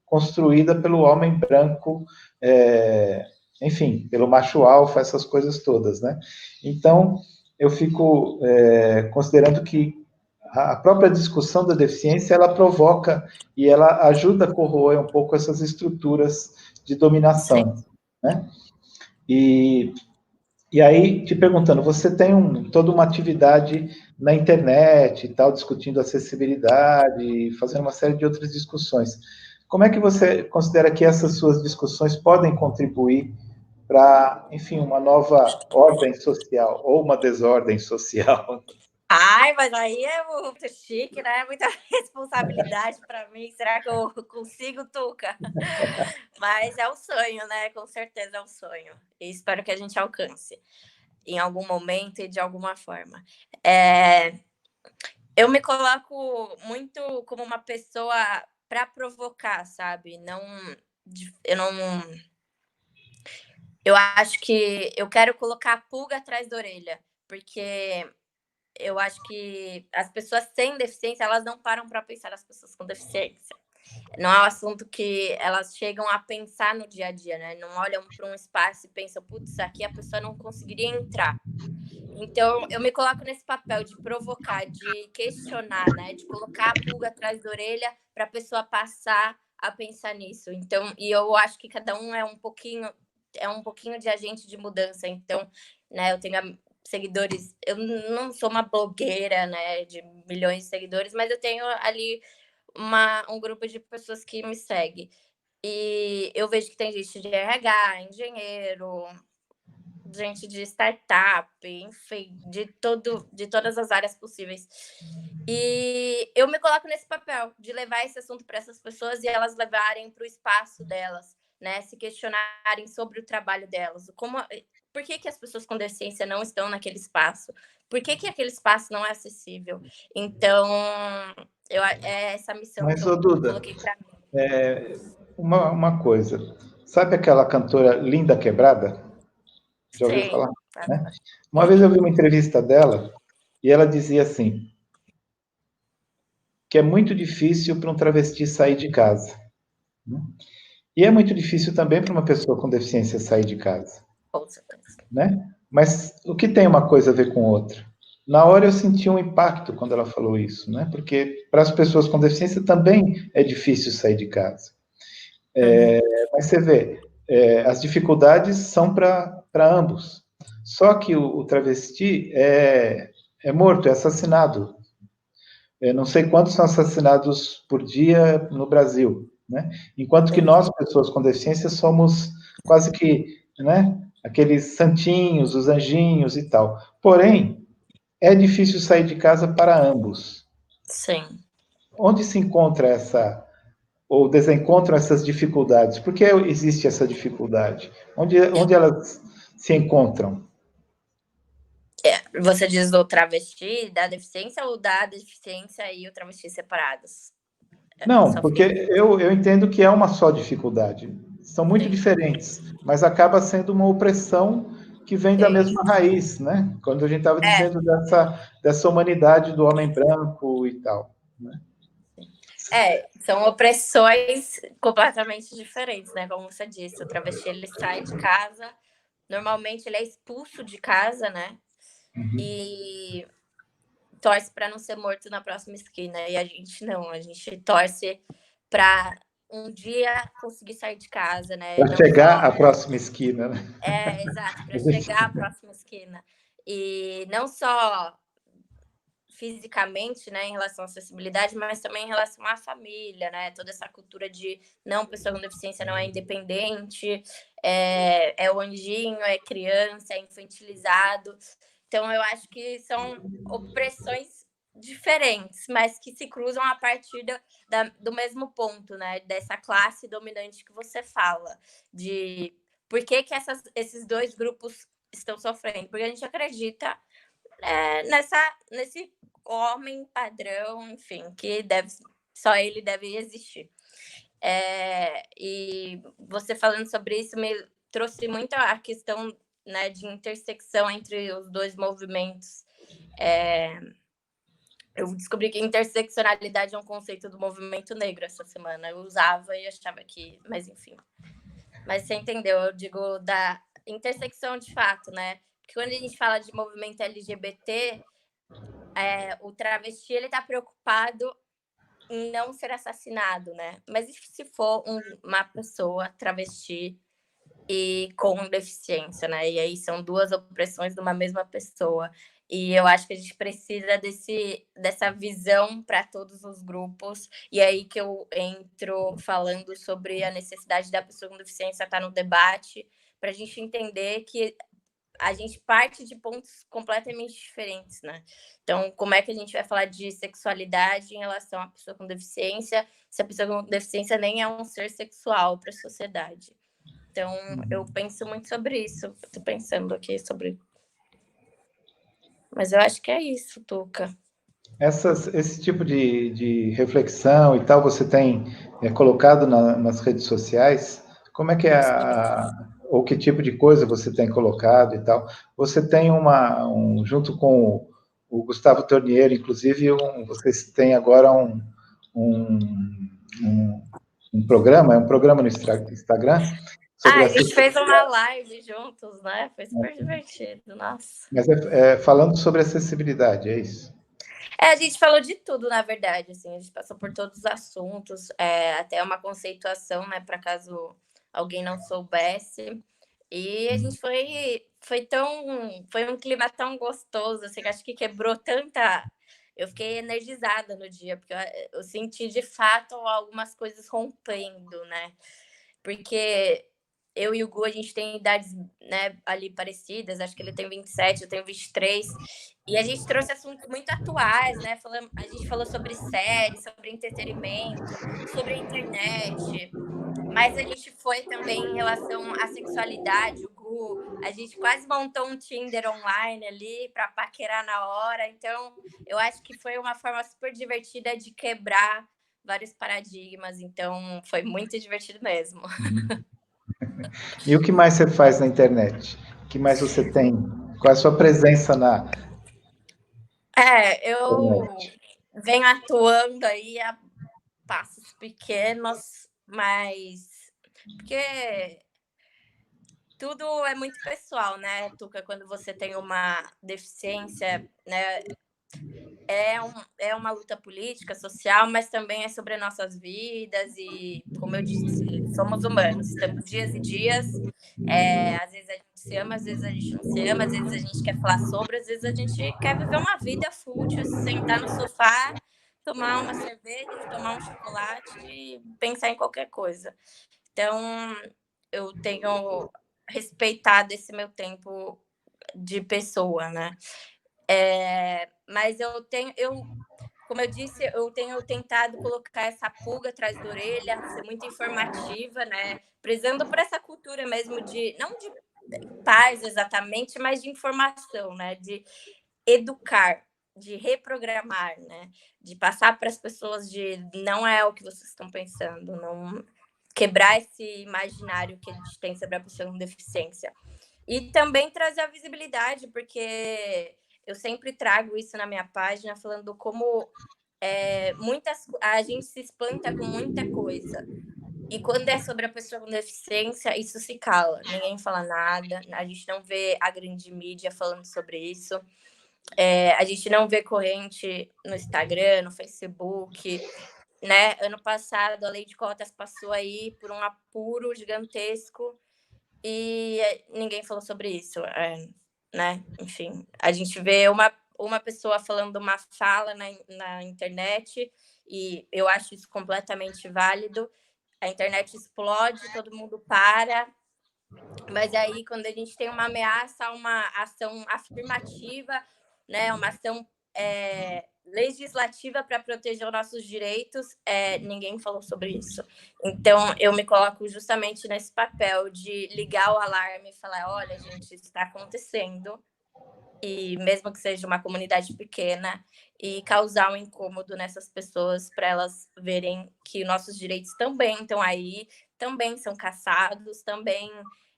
construída pelo homem branco, enfim, pelo macho alfa, essas coisas todas, né? Então, eu fico considerando que a própria discussão da deficiência, ela provoca e ela ajuda a corroer um pouco essas estruturas de dominação, né? E aí, te perguntando, você tem toda uma atividade na internet e tal, discutindo acessibilidade, fazendo uma série de outras discussões. Como é que você considera que essas suas discussões podem contribuir para, enfim, uma nova ordem social ou uma desordem social? Ai, mas aí é muito chique, né? Muita responsabilidade para mim. Será que eu consigo, Tuca? Mas é um sonho, né? Com certeza é um sonho. E espero que a gente alcance em algum momento e de alguma forma. Eu me coloco muito como uma pessoa para provocar, sabe? Eu acho que eu quero colocar a pulga atrás da orelha, porque eu acho que as pessoas sem deficiência, elas não param para pensar nas pessoas com deficiência. Não é um assunto que elas chegam a pensar no dia a dia, né? Não olham para um espaço e pensam, putz, aqui a pessoa não conseguiria entrar. Então, eu me coloco nesse papel de provocar, de questionar, né? De colocar a pulga atrás da orelha para a pessoa passar a pensar nisso. Então, e eu acho que cada um é um pouquinho de agente de mudança. Então, né, eu tenho seguidores, eu não sou uma blogueira, né, de milhões de seguidores, mas eu tenho ali um grupo de pessoas que me segue. E eu vejo que tem gente de RH, engenheiro, gente de startup, enfim, de todas as áreas possíveis. E eu me coloco nesse papel de levar esse assunto para essas pessoas e elas levarem para o espaço delas, né? Se questionarem sobre o trabalho delas. Por que as pessoas com deficiência não estão naquele espaço? Por que aquele espaço não é acessível? Então, é essa missão que eu coloquei para mim. Uma coisa, sabe aquela cantora Linda Quebrada? Já ouviu falar? Né? Uma vez eu vi uma entrevista dela e ela dizia assim, que é muito difícil para um travesti sair de casa. Né? E é muito difícil também para uma pessoa com deficiência sair de casa. Com certeza. Né? Mas o que tem uma coisa a ver com outra? Na hora eu senti um impacto quando ela falou isso, né? Porque para as pessoas com deficiência também é difícil sair de casa. Mas você vê, as dificuldades são para ambos. Só que o travesti é morto, é assassinado. Eu não sei quantos são assassinados por dia no Brasil, né? Enquanto que nós, pessoas com deficiência, somos quase que, né, aqueles santinhos, os anjinhos e tal. Porém, é difícil sair de casa para ambos. Sim. Onde se encontra essa, ou desencontram essas dificuldades? Por que existe essa dificuldade? Onde elas se encontram? Você diz do travesti, da deficiência, ou da deficiência e o travesti separados? Não, porque eu entendo que é uma só dificuldade. São muito diferentes, mas acaba sendo uma opressão que vem da mesma raiz, né? Quando a gente estava dizendo dessa humanidade do homem branco e tal, né? São opressões completamente diferentes, né? Como você disse, o travesti, ele sai de casa, normalmente ele é expulso de casa, né? E torce para não ser morto na próxima esquina. E a gente não, a gente torce para um dia conseguir sair de casa, né? Para chegar à próxima esquina, né? Exato, para chegar à próxima esquina. E não só fisicamente, né, em relação à acessibilidade, mas também em relação à família, né? Toda essa cultura de não, pessoa com deficiência não é independente, é o anjinho, é criança, é infantilizado. Então, eu acho que são opressões diferentes, mas que se cruzam a partir do mesmo ponto, né? Dessa classe dominante que você fala, de por que esses dois grupos estão sofrendo. Porque a gente acredita nesse homem padrão, enfim, que só ele deve existir. E você falando sobre isso me trouxe muito a questão, né, de intersecção entre os dois movimentos. Eu descobri que interseccionalidade é um conceito do movimento negro essa semana. Eu usava e achava que... Mas, enfim. Mas você entendeu? Eu digo da intersecção de fato, né? Porque quando a gente fala de movimento LGBT, o travesti, ele tá preocupado em não ser assassinado, né? Mas e se for uma pessoa travesti e com deficiência, né? E aí são duas opressões de uma mesma pessoa. E eu acho que a gente precisa dessa visão para todos os grupos. E aí que eu entro falando sobre a necessidade da pessoa com deficiência estar no debate, para a gente entender que a gente parte de pontos completamente diferentes, né? Então, como é que a gente vai falar de sexualidade em relação à pessoa com deficiência, se a pessoa com deficiência nem é um ser sexual para a sociedade? Então, eu penso muito sobre isso. Estou pensando aqui sobre... Mas eu acho que é isso, Tuca. Esse tipo de reflexão e tal, você tem colocado nas redes sociais? Como é que ou que tipo de coisa você tem colocado e tal? Você tem junto com o Gustavo Tornier, inclusive, vocês têm agora um programa, um programa no Instagram sobre a gente fez uma live juntos, né? Foi super divertido, nossa. Mas falando sobre acessibilidade, é isso? A gente falou de tudo, na verdade, assim, a gente passou por todos os assuntos, até uma conceituação, né, para caso alguém não soubesse. E a gente foi um clima tão gostoso, assim, que acho que quebrou tanta... Eu fiquei energizada no dia, porque eu senti, de fato, algumas coisas rompendo, né? Porque eu e o Gu, a gente tem idades, né, ali parecidas, acho que ele tem 27, eu tenho 23, e a gente trouxe assuntos muito atuais, né? A gente falou sobre séries, sobre entretenimento, sobre a internet, mas a gente foi também em relação à sexualidade, o Gu, a gente quase montou um Tinder online ali para paquerar na hora, então eu acho que foi uma forma super divertida de quebrar vários paradigmas, então foi muito divertido mesmo. E o que mais você faz na internet? O que mais você tem? Qual é a sua presença na... Eu venho atuando aí a passos pequenos, mas porque tudo é muito pessoal, né, Tuca? Quando você tem uma deficiência, né, é uma luta política, social, mas também é sobre nossas vidas e, como eu disse, somos humanos, temos dias e dias, às vezes a gente se ama, às vezes a gente não se ama, às vezes a gente quer falar sobre, às vezes a gente quer viver uma vida fútil, sentar no sofá, tomar uma cerveja, tomar um chocolate e pensar em qualquer coisa. Então, eu tenho respeitado esse meu tempo de pessoa, né? Mas como eu disse, eu tenho tentado colocar essa pulga atrás da orelha, ser muito informativa, né? Prezando por essa cultura mesmo não de paz exatamente, mas de informação, né? De educar, de reprogramar, né? De passar para as pessoas de não é o que vocês estão pensando, não quebrar esse imaginário que a gente tem sobre a pessoa com deficiência. E também trazer a visibilidade, porque eu sempre trago isso na minha página, falando como a gente se espanta com muita coisa. E quando é sobre a pessoa com deficiência, isso se cala. Ninguém fala nada, a gente não vê a grande mídia falando sobre isso. A gente não vê corrente no Instagram, no Facebook, né? Ano passado, a lei de cotas passou aí por um apuro gigantesco e ninguém falou sobre isso, né? Enfim, a gente vê uma pessoa falando uma fala na internet e eu acho isso completamente válido. A internet explode, todo mundo para, mas aí quando a gente tem uma ameaça, uma ação afirmativa, né? Uma ação legislativa para proteger os nossos direitos, ninguém falou sobre isso. Então, eu me coloco justamente nesse papel de ligar o alarme e falar, olha, gente, isso está acontecendo, e mesmo que seja uma comunidade pequena, e causar um incômodo nessas pessoas para elas verem que nossos direitos também estão aí, também são caçados, também,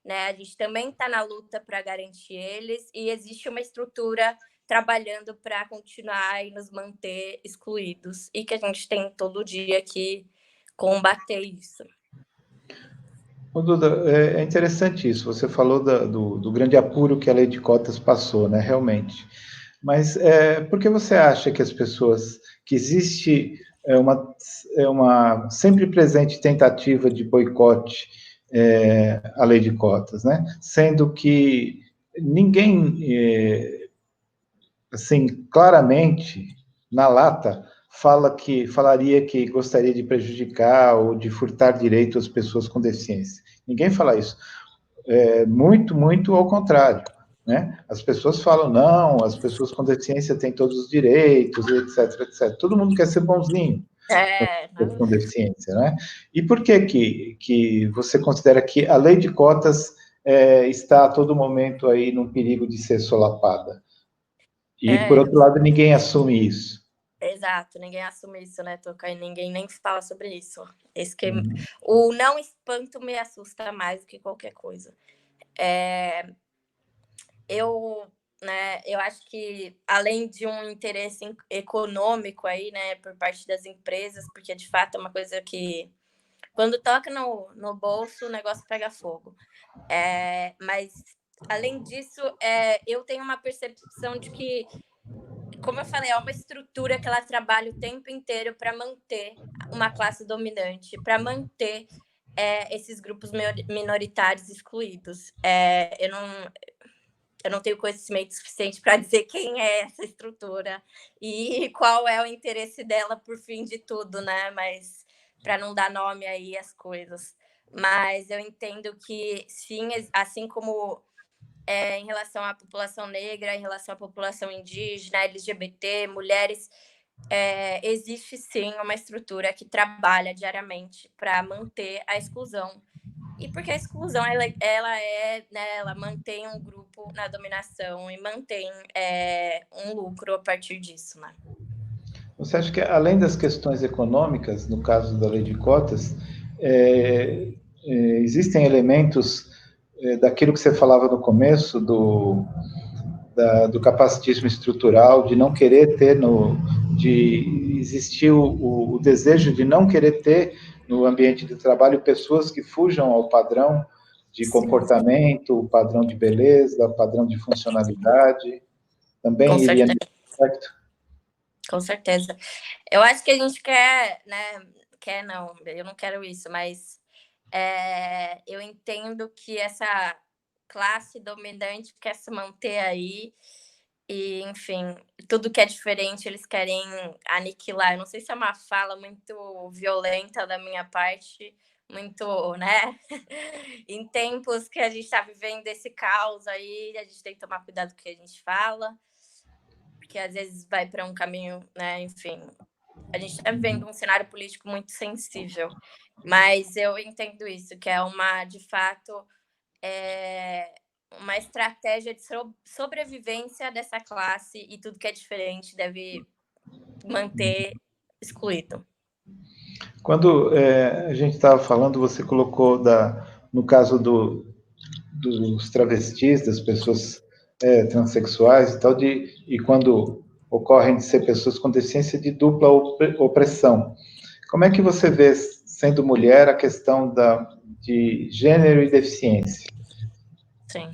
né, a gente também está na luta para garantir eles, e existe uma estrutura trabalhando para continuar e nos manter excluídos, e que a gente tem todo dia que combater isso. Ô, Duda, é interessante isso. Você falou do grande apuro que a lei de cotas passou, né? Realmente. Mas por que você acha que as pessoas, que existe uma sempre presente tentativa de boicote à lei de cotas, né? Sendo que ninguém, assim, claramente, na lata, falaria que gostaria de prejudicar ou de furtar direito às pessoas com deficiência. Ninguém fala isso. Muito, muito ao contrário. Né? As pessoas falam, não, as pessoas com deficiência têm todos os direitos, etc, etc. Todo mundo quer ser bonzinho com deficiência, né? E por que você considera que a lei de cotas está a todo momento aí num perigo de ser solapada? E, por outro lado, ninguém assume isso. Exato, ninguém assume isso, né, Toca? E ninguém nem fala sobre isso. O não espanto me assusta mais do que qualquer coisa. Eu acho que, além de um interesse econômico aí, né, por parte das empresas, porque de fato é uma coisa que, quando toca no bolso, o negócio pega fogo. Mas, além disso, eu tenho uma percepção de que, como eu falei, é uma estrutura que ela trabalha o tempo inteiro para manter uma classe dominante, para manter esses grupos minoritários excluídos. Eu não tenho conhecimento suficiente para dizer quem é essa estrutura e qual é o interesse dela por fim de tudo, né? Mas para não dar nome aí às coisas. Mas eu entendo que, sim, assim como em relação à população negra, em relação à população indígena, LGBT, mulheres, existe sim uma estrutura que trabalha diariamente para manter a exclusão. E porque a exclusão ela mantém um grupo na dominação e mantém um lucro a partir disso, né? Você acha que, além das questões econômicas, no caso da lei de cotas, existem elementos daquilo que você falava no começo, do capacitismo estrutural, de não querer ter, de existir o desejo de não querer ter no ambiente de trabalho pessoas que fujam ao padrão de comportamento, o padrão de beleza, o padrão de funcionalidade, também iria nesse aspecto? Com certeza. Eu acho que a gente quer, né? Quer não, eu não quero isso, mas eu entendo que classe dominante quer se manter aí e, enfim, tudo que é diferente eles querem aniquilar. Eu não sei se é uma fala muito violenta da minha parte, muito, né? Em tempos que a gente está vivendo esse caos aí, a gente tem que tomar cuidado com o que a gente fala, porque às vezes vai para um caminho, né? Enfim, a gente está vivendo um cenário político muito sensível, mas eu entendo isso, que é uma, de fato, uma estratégia de sobrevivência dessa classe e tudo que é diferente deve manter excluído. Quando a gente estava falando, você colocou no caso dos travestis, das pessoas transexuais e tal, e quando ocorrem de ser pessoas com deficiência de dupla opressão. Como é que você vê, sendo mulher, a questão de gênero e deficiência? Sim.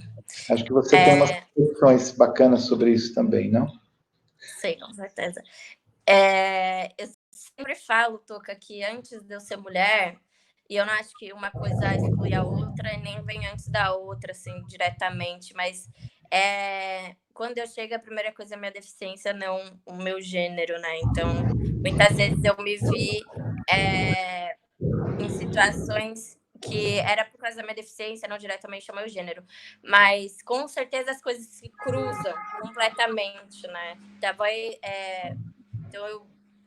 Acho que você tem umas questões bacanas sobre isso também, não? Sim, com certeza. Eu sempre falo, Toca, que antes de eu ser mulher, e eu não acho que uma coisa exclui a outra, nem vem antes da outra, assim, diretamente, mas quando eu chego, a primeira coisa é a minha deficiência, não o meu gênero, né? Então, muitas vezes eu me vi em situações que era por causa da minha deficiência, não diretamente ao meu gênero. Mas, com certeza, as coisas se cruzam completamente, né? Então,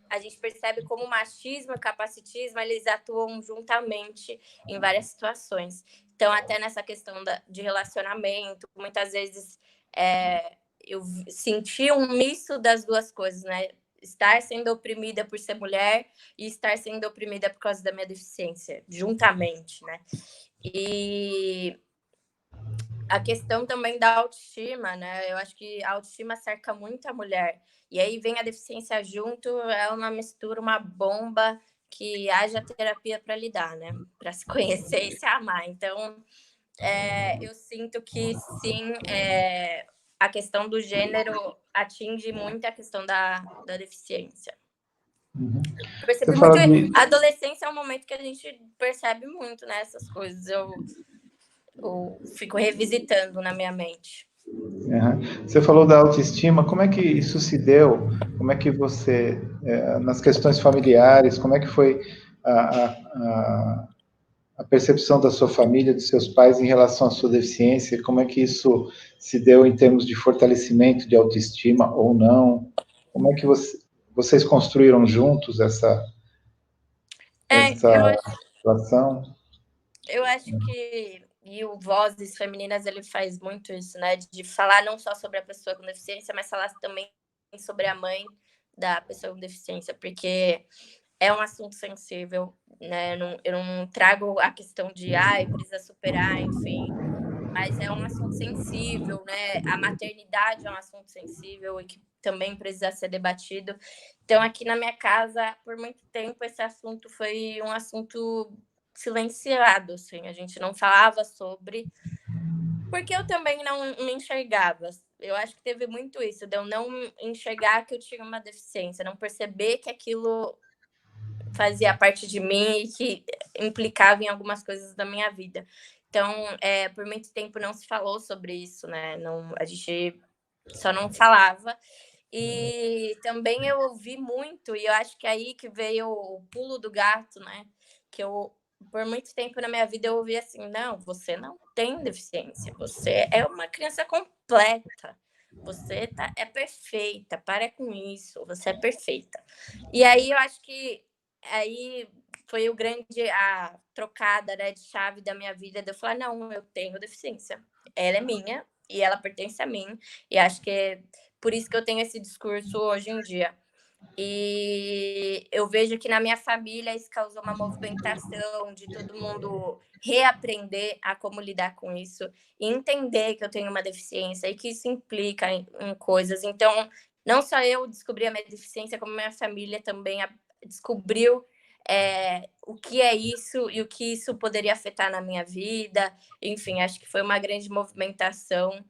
a gente percebe como o machismo e o capacitismo, eles atuam juntamente em várias situações. Então, até nessa questão de relacionamento, muitas vezes eu senti um misto das duas coisas, né? Estar sendo oprimida por ser mulher e estar sendo oprimida por causa da minha deficiência, juntamente, né? E a questão também da autoestima, né? Eu acho que a autoestima cerca muito a mulher. E aí vem a deficiência junto, é uma mistura, uma bomba que haja terapia para lidar, né? Para se conhecer e se amar. Então, eu sinto que sim, a questão do gênero atinge muito a questão da deficiência. Uhum. Eu percebi muito. A adolescência é um momento que a gente percebe muito, né, essas coisas. Eu fico revisitando na minha mente. Uhum. Você falou da autoestima, como é que isso se deu? Como é que você, nas questões familiares, como é que foi a percepção da sua família, dos seus pais em relação à sua deficiência? Como é que isso se deu em termos de fortalecimento de autoestima ou não? Como é que vocês construíram juntos essa relação? Eu acho que o Vozes Femininas ele faz muito isso, né? De falar não só sobre a pessoa com deficiência, mas falar também sobre a mãe da pessoa com deficiência, porque é um assunto sensível, né? Eu não trago a questão de precisa superar, enfim, mas é um assunto sensível, né? A maternidade é um assunto sensível e que também precisa ser debatido. Então, aqui na minha casa, por muito tempo, esse assunto foi um assunto silenciado, assim, a gente não falava sobre, porque eu também não me enxergava. Eu acho que teve muito isso, de eu não enxergar que eu tinha uma deficiência, não perceber que aquilo fazia parte de mim e que implicava em algumas coisas da minha vida. Então, por muito tempo não se falou sobre isso, né? Não, a gente só não falava. E também eu ouvi muito, e eu acho que aí que veio o pulo do gato, né? Que por muito tempo na minha vida, eu ouvi assim: não, você não tem deficiência, você é uma criança completa, você é perfeita, para com isso, você é perfeita. E aí eu acho que aí foi a trocada, né, de chave da minha vida, de eu falar: não, eu tenho deficiência, ela é minha e ela pertence a mim, e acho que é por isso que eu tenho esse discurso hoje em dia. E eu vejo que na minha família isso causou uma movimentação de todo mundo reaprender a como lidar com isso, e entender que eu tenho uma deficiência e que isso implica em coisas. Então, não só eu descobri a minha deficiência, como minha família também descobriu o que é isso e o que isso poderia afetar na minha vida. Enfim, acho que foi uma grande movimentação.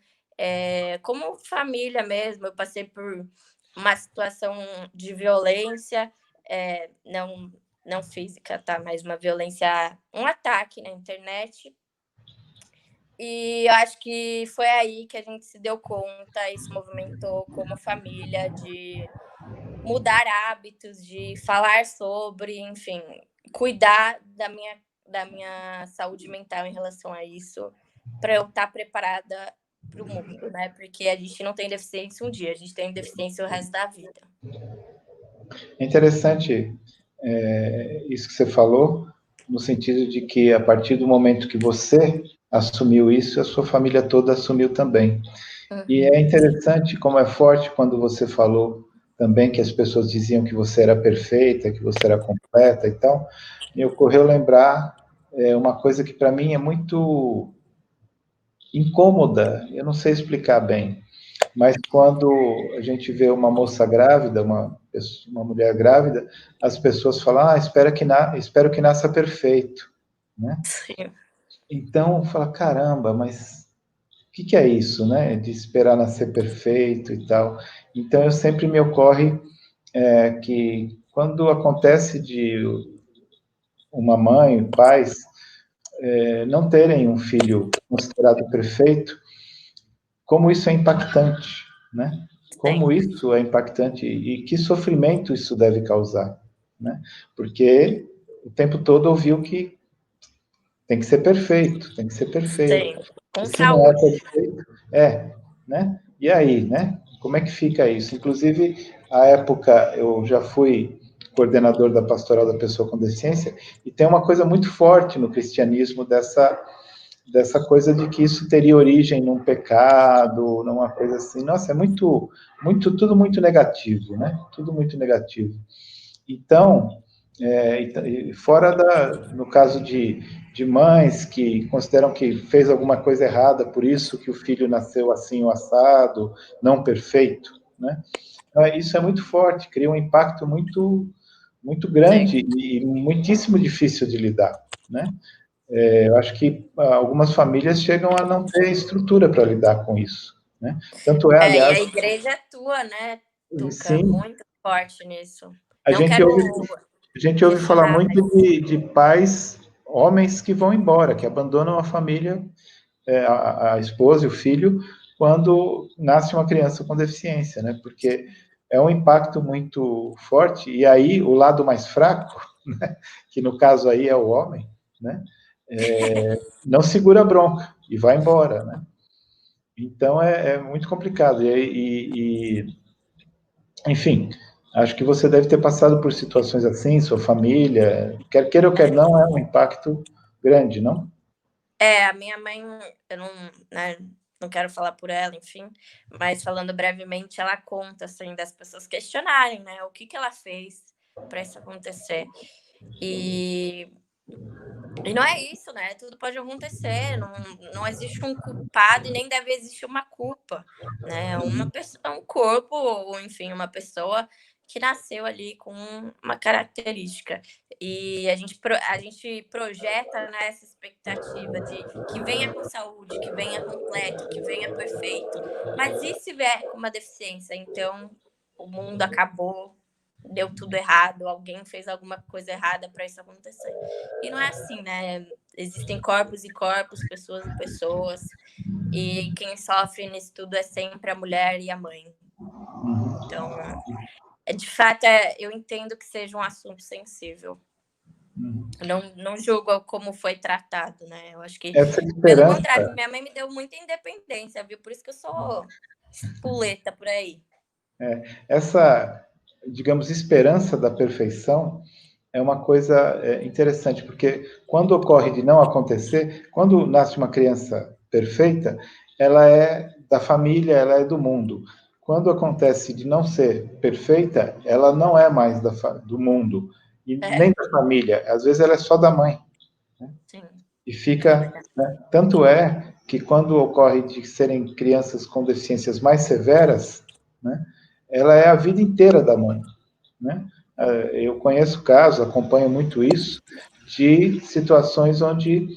Como família mesmo, eu passei por uma situação de violência, não física, tá? Mas uma violência, um ataque na internet. E eu acho que foi aí que a gente se deu conta e se movimentou como família de mudar hábitos, de falar sobre, enfim, cuidar da minha saúde mental em relação a isso, para eu estar preparada para o mundo, né? Porque a gente não tem deficiência um dia, a gente tem deficiência o resto da vida. É interessante isso que você falou, no sentido de que a partir do momento que você assumiu isso, a sua família toda assumiu também. E é interessante como é forte quando você falou também que as pessoas diziam que você era perfeita, que você era completa e tal. Me ocorreu lembrar uma coisa que para mim é muito incômoda, eu não sei explicar bem, mas quando a gente vê uma moça grávida, uma mulher grávida, as pessoas falam, espero que nasça perfeito, né? Sim. Então, fala, caramba, mas o que é isso, né? De esperar nascer perfeito e tal. Então, eu sempre me ocorre que quando acontece de uma mãe, pais, não terem um filho considerado perfeito, como isso é impactante, né? Como isso é impactante e que sofrimento isso deve causar, né? Porque o tempo todo ouviu que tem que ser perfeito, tem que ser perfeito. Sim. Com E se não é saúde. perfeito, né? E aí, né? Como é que fica isso? Inclusive, à época, eu já fui coordenador da Pastoral da Pessoa com Deficiência e tem uma coisa muito forte no cristianismo dessa coisa de que isso teria origem num pecado, numa coisa assim. Nossa, é tudo muito negativo, né? Tudo muito negativo. Então, fora no caso de mães que consideram que fez alguma coisa errada, por isso que o filho nasceu assim, o assado, não perfeito, né? Então, isso é muito forte, cria um impacto muito grande e muitíssimo difícil de lidar, né? Eu acho que algumas famílias chegam a não ter estrutura para lidar com isso, né? Tanto é, E aliás, a igreja atua, né, Tuca? sim, Muito forte nisso. a Não gente quero ouve, a gente ouve falar questionar, muito mas de pais, homens que vão embora, que abandonam a família, a esposa e o filho, quando nasce uma criança com deficiência, né? Porque é um impacto muito forte, e aí o lado mais fraco, né? Que no caso aí é o homem, né? Não segura a bronca e vai embora, né? Então é muito complicado. Enfim, acho que você deve ter passado por situações assim, sua família, quer queira ou quer não, é um impacto grande, não? a minha mãe, eu não, né, não quero falar por ela, enfim, mas falando brevemente, ela conta, assim, das pessoas questionarem, né, o que ela fez para isso acontecer. E não é isso, né? Tudo pode acontecer, não existe um culpado e nem deve existir uma culpa, né? Uma pessoa, um corpo, ou enfim, uma pessoa que nasceu ali com uma característica. E a gente projeta, né, essa expectativa de que venha com saúde, que venha completo, que venha perfeito. Mas e se vier com uma deficiência? Então, o mundo acabou, deu tudo errado, alguém fez alguma coisa errada para isso acontecer. E não é assim, né? Existem corpos e corpos, pessoas e pessoas, e quem sofre nisso tudo é sempre a mulher e a mãe. Então, de fato, eu entendo que seja um assunto sensível. Não julgo como foi tratado, né? Eu acho que, Essa pelo esperança, contrário, minha mãe me deu muita independência, viu? Por isso que eu sou espoleta por aí. essa, digamos, esperança da perfeição é uma coisa interessante, porque quando ocorre de não acontecer, quando nasce uma criança perfeita, ela é da família, ela é do mundo. Quando acontece de não ser perfeita, ela não é mais do mundo, e nem da família, às vezes ela é só da mãe. Né? Sim. E fica, né? Tanto é que quando ocorre de serem crianças com deficiências mais severas, né, ela é a vida inteira da mãe, né? Eu conheço casos, acompanho muito isso, de situações onde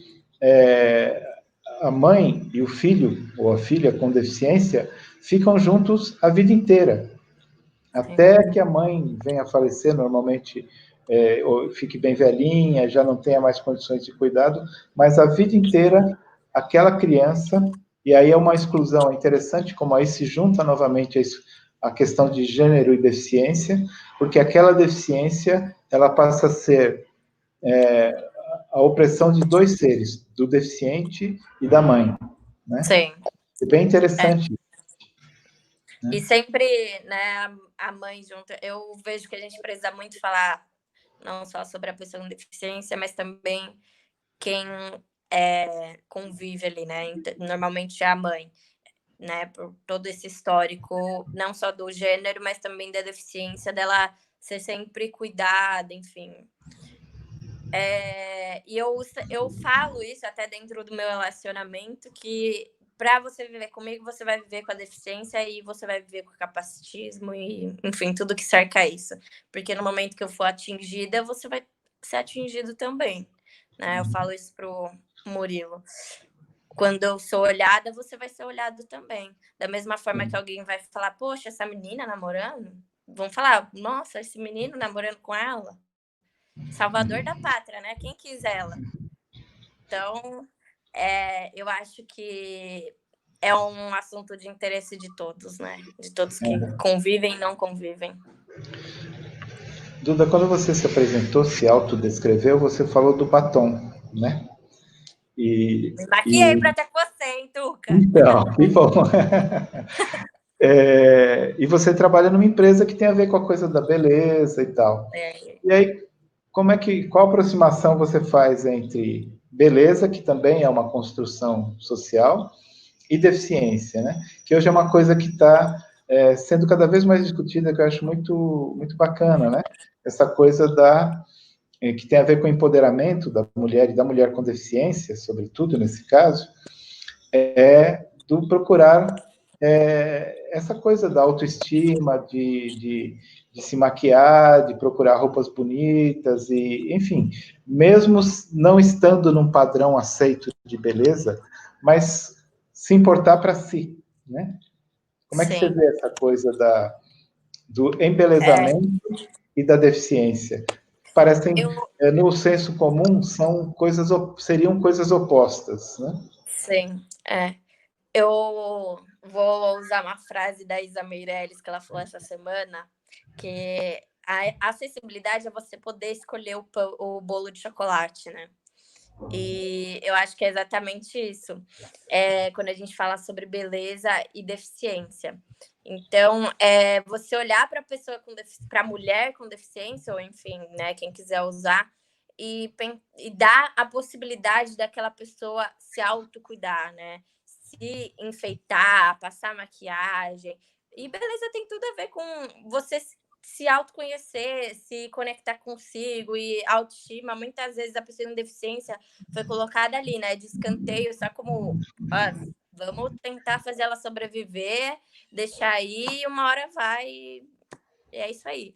a mãe e o filho, ou a filha com deficiência, ficam juntos a vida inteira, até que a mãe venha a falecer, normalmente ou fique bem velhinha, já não tenha mais condições de cuidado, mas a vida inteira aquela criança, e aí é uma exclusão interessante, como aí se junta novamente a questão de gênero e deficiência, porque aquela deficiência, ela passa a ser a opressão de dois seres, do deficiente e da mãe, né? Sim. É bem interessante. Né? E sempre, né, a mãe junto. Eu vejo que a gente precisa muito falar não só sobre a pessoa com deficiência, mas também quem convive ali, né? Normalmente é a mãe, né? Por todo esse histórico, não só do gênero, mas também da deficiência, dela ser sempre cuidada, enfim. E eu falo isso até dentro do meu relacionamento, que para você viver comigo, você vai viver com a deficiência e você vai viver com o capacitismo e, enfim, tudo que cerca isso. Porque no momento que eu for atingida, você vai ser atingido também, né? Eu falo isso pro Murilo. Quando eu sou olhada, você vai ser olhado também. Da mesma forma que alguém vai falar, poxa, essa menina namorando? Vão falar, nossa, esse menino namorando com ela? Salvador da pátria, né? Quem quis ela? Então, eu acho que é um assunto de interesse de todos, né? De todos que convivem e não convivem. Duda, quando você se apresentou, se autodescreveu, você falou do batom, né? Me maquiei para ter com você, hein, Tuca? Então, que bom. E você trabalha numa empresa que tem a ver com a coisa da beleza e tal. E aí, qual aproximação você faz entre beleza, que também é uma construção social, e deficiência, né? Que hoje é uma coisa que está sendo cada vez mais discutida, que eu acho muito, muito bacana, né? Essa coisa que tem a ver com o empoderamento da mulher e da mulher com deficiência, sobretudo nesse caso, do procurar essa coisa da autoestima, de se maquiar, de procurar roupas bonitas, e, enfim, mesmo não estando num padrão aceito de beleza, mas se importar para si, né? Como é que você vê essa coisa do embelezamento e da deficiência? Parecem, no senso comum, seriam coisas opostas, né? Sim, Eu vou usar uma frase da Isa Meirelles que ela falou essa semana, que a acessibilidade é você poder escolher o bolo de chocolate, né? E eu acho que é exatamente isso, quando a gente fala sobre beleza e deficiência. Então, você olhar para a mulher com deficiência, ou enfim, né, quem quiser usar, e dar a possibilidade daquela pessoa se autocuidar, né? Se enfeitar, passar maquiagem. E beleza tem tudo a ver com você se autoconhecer, se conectar consigo, e autoestima. Muitas vezes a pessoa com deficiência foi colocada ali, né, de escanteio, só como, vamos tentar fazer ela sobreviver, deixar aí, e uma hora vai, e é isso aí.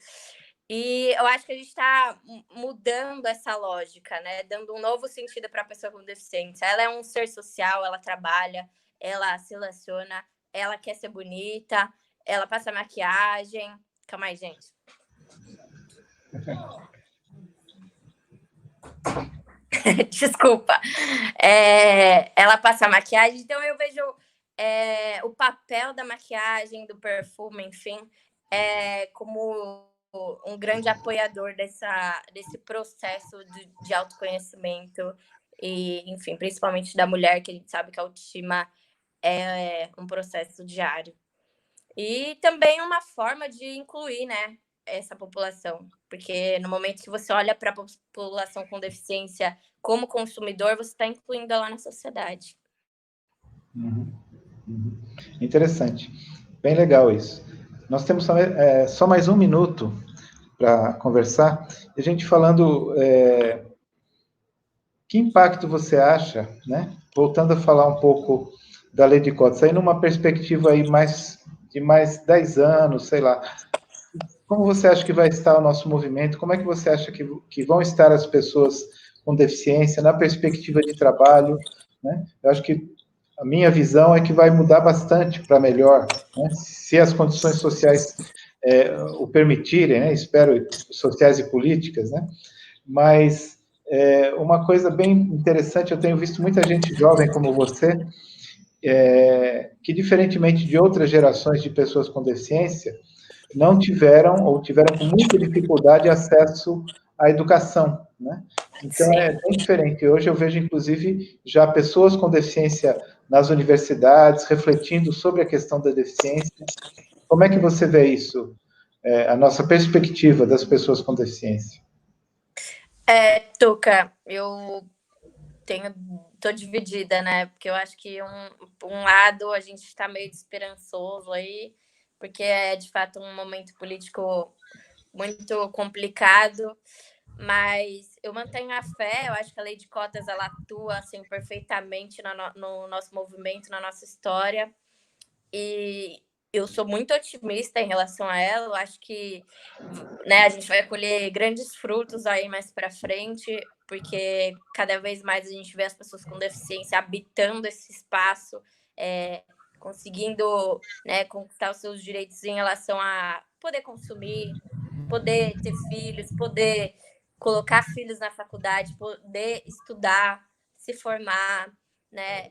E eu acho que a gente está mudando essa lógica, né, dando um novo sentido para a pessoa com deficiência. Ela é um ser social, ela trabalha, ela se relaciona, ela quer ser bonita, ela passa maquiagem. Calma aí, gente. Desculpa. Ela passa maquiagem, então eu vejo o papel da maquiagem, do perfume, enfim, como um grande apoiador desse processo de autoconhecimento e, enfim, principalmente da mulher, que a gente sabe que a autoestima é um processo diário. E também uma forma de incluir, né, essa população, porque no momento que você olha para a população com deficiência como consumidor, você está incluindo ela na sociedade. Interessante. Bem legal isso. Nós temos só mais um minuto para conversar. A gente falando que impacto você acha, né? Voltando a falar um pouco da lei de cotas, aí numa perspectiva aí de mais 10 anos, sei lá. Como você acha que vai estar o nosso movimento? Como é que você acha que vão estar as pessoas com deficiência na perspectiva de trabalho, né? Eu acho que a minha visão é que vai mudar bastante para melhor, né? Se as condições sociais o permitirem, né? Espero, sociais e políticas, né? Mas uma coisa bem interessante, eu tenho visto muita gente jovem como você, que diferentemente de outras gerações de pessoas com deficiência, não tiveram ou tiveram com muita dificuldade acesso à educação, né? Então, é bem diferente. Hoje eu vejo, inclusive, já pessoas com deficiência nas universidades, refletindo sobre a questão da deficiência. Como é que você vê isso, a nossa perspectiva das pessoas com deficiência? Tuca, eu tô dividida, né? Porque eu acho que um lado a gente está meio desesperançoso aí, porque é de fato um momento político muito complicado, mas eu mantenho a fé. Eu acho que a lei de cotas ela atua assim perfeitamente no nosso movimento, na nossa história, e eu sou muito otimista em relação a ela. Eu acho que, né, a gente vai colher grandes frutos aí mais para frente, porque cada vez mais a gente vê as pessoas com deficiência habitando esse espaço, conseguindo, né, conquistar os seus direitos em relação a poder consumir, poder ter filhos, poder colocar filhos na faculdade, poder estudar, se formar, né?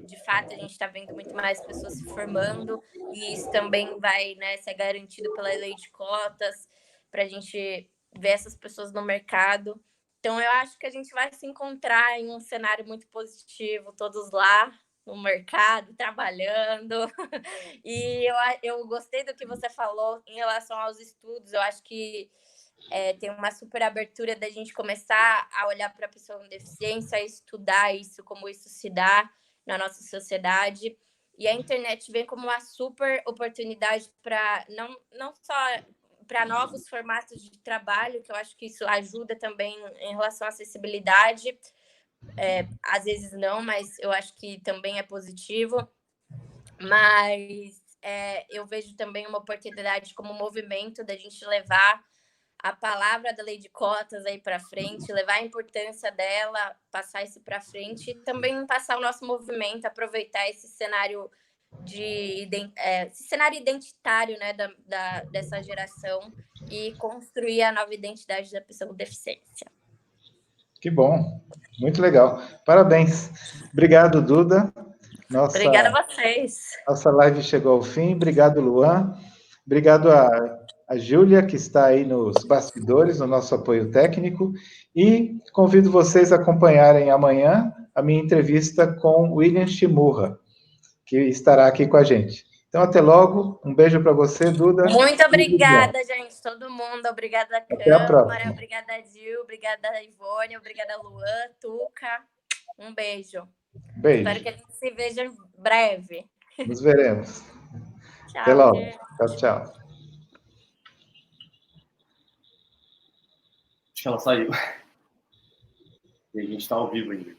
De fato, a gente está vendo muito mais pessoas se formando, e isso também vai, né, ser garantido pela lei de cotas, para a gente ver essas pessoas no mercado. Então, eu acho que a gente vai se encontrar em um cenário muito positivo, todos lá no mercado, trabalhando. E eu gostei do que você falou em relação aos estudos. Eu acho que tem uma super abertura da gente começar a olhar para a pessoa com deficiência, a estudar isso, como isso se dá na nossa sociedade. E a internet vem como uma super oportunidade para não só para novos formatos de trabalho, que eu acho que isso ajuda também em relação à acessibilidade. Às vezes não, mas eu acho que também é positivo. Mas eu vejo também uma oportunidade como movimento da gente levar a palavra da lei de cotas aí para frente, levar a importância dela, passar isso para frente, e também passar o nosso movimento, aproveitar esse cenário esse cenário identitário, né, dessa geração, e construir a nova identidade da pessoa com deficiência. Que bom, muito legal. Parabéns. Obrigado, Duda. Obrigada a vocês. Nossa live chegou ao fim. Obrigado, Luan. Obrigado a Júlia, que está aí nos bastidores, no nosso apoio técnico. E convido vocês a acompanharem amanhã a minha entrevista com William Shimurra, que estará aqui com a gente. Então, até logo. Um beijo para você, Duda. Muito obrigada, gente, todo mundo. Obrigada, até a Câmara. próxima. Obrigada, Gil. Obrigada, Ivone. Obrigada, Luan, Tuca. Um beijo. Beijo. Espero que a gente se veja em breve. Nos veremos. Tchau, Até logo. gente. Tchau, tchau. Acho que ela saiu. E a gente está ao vivo ainda.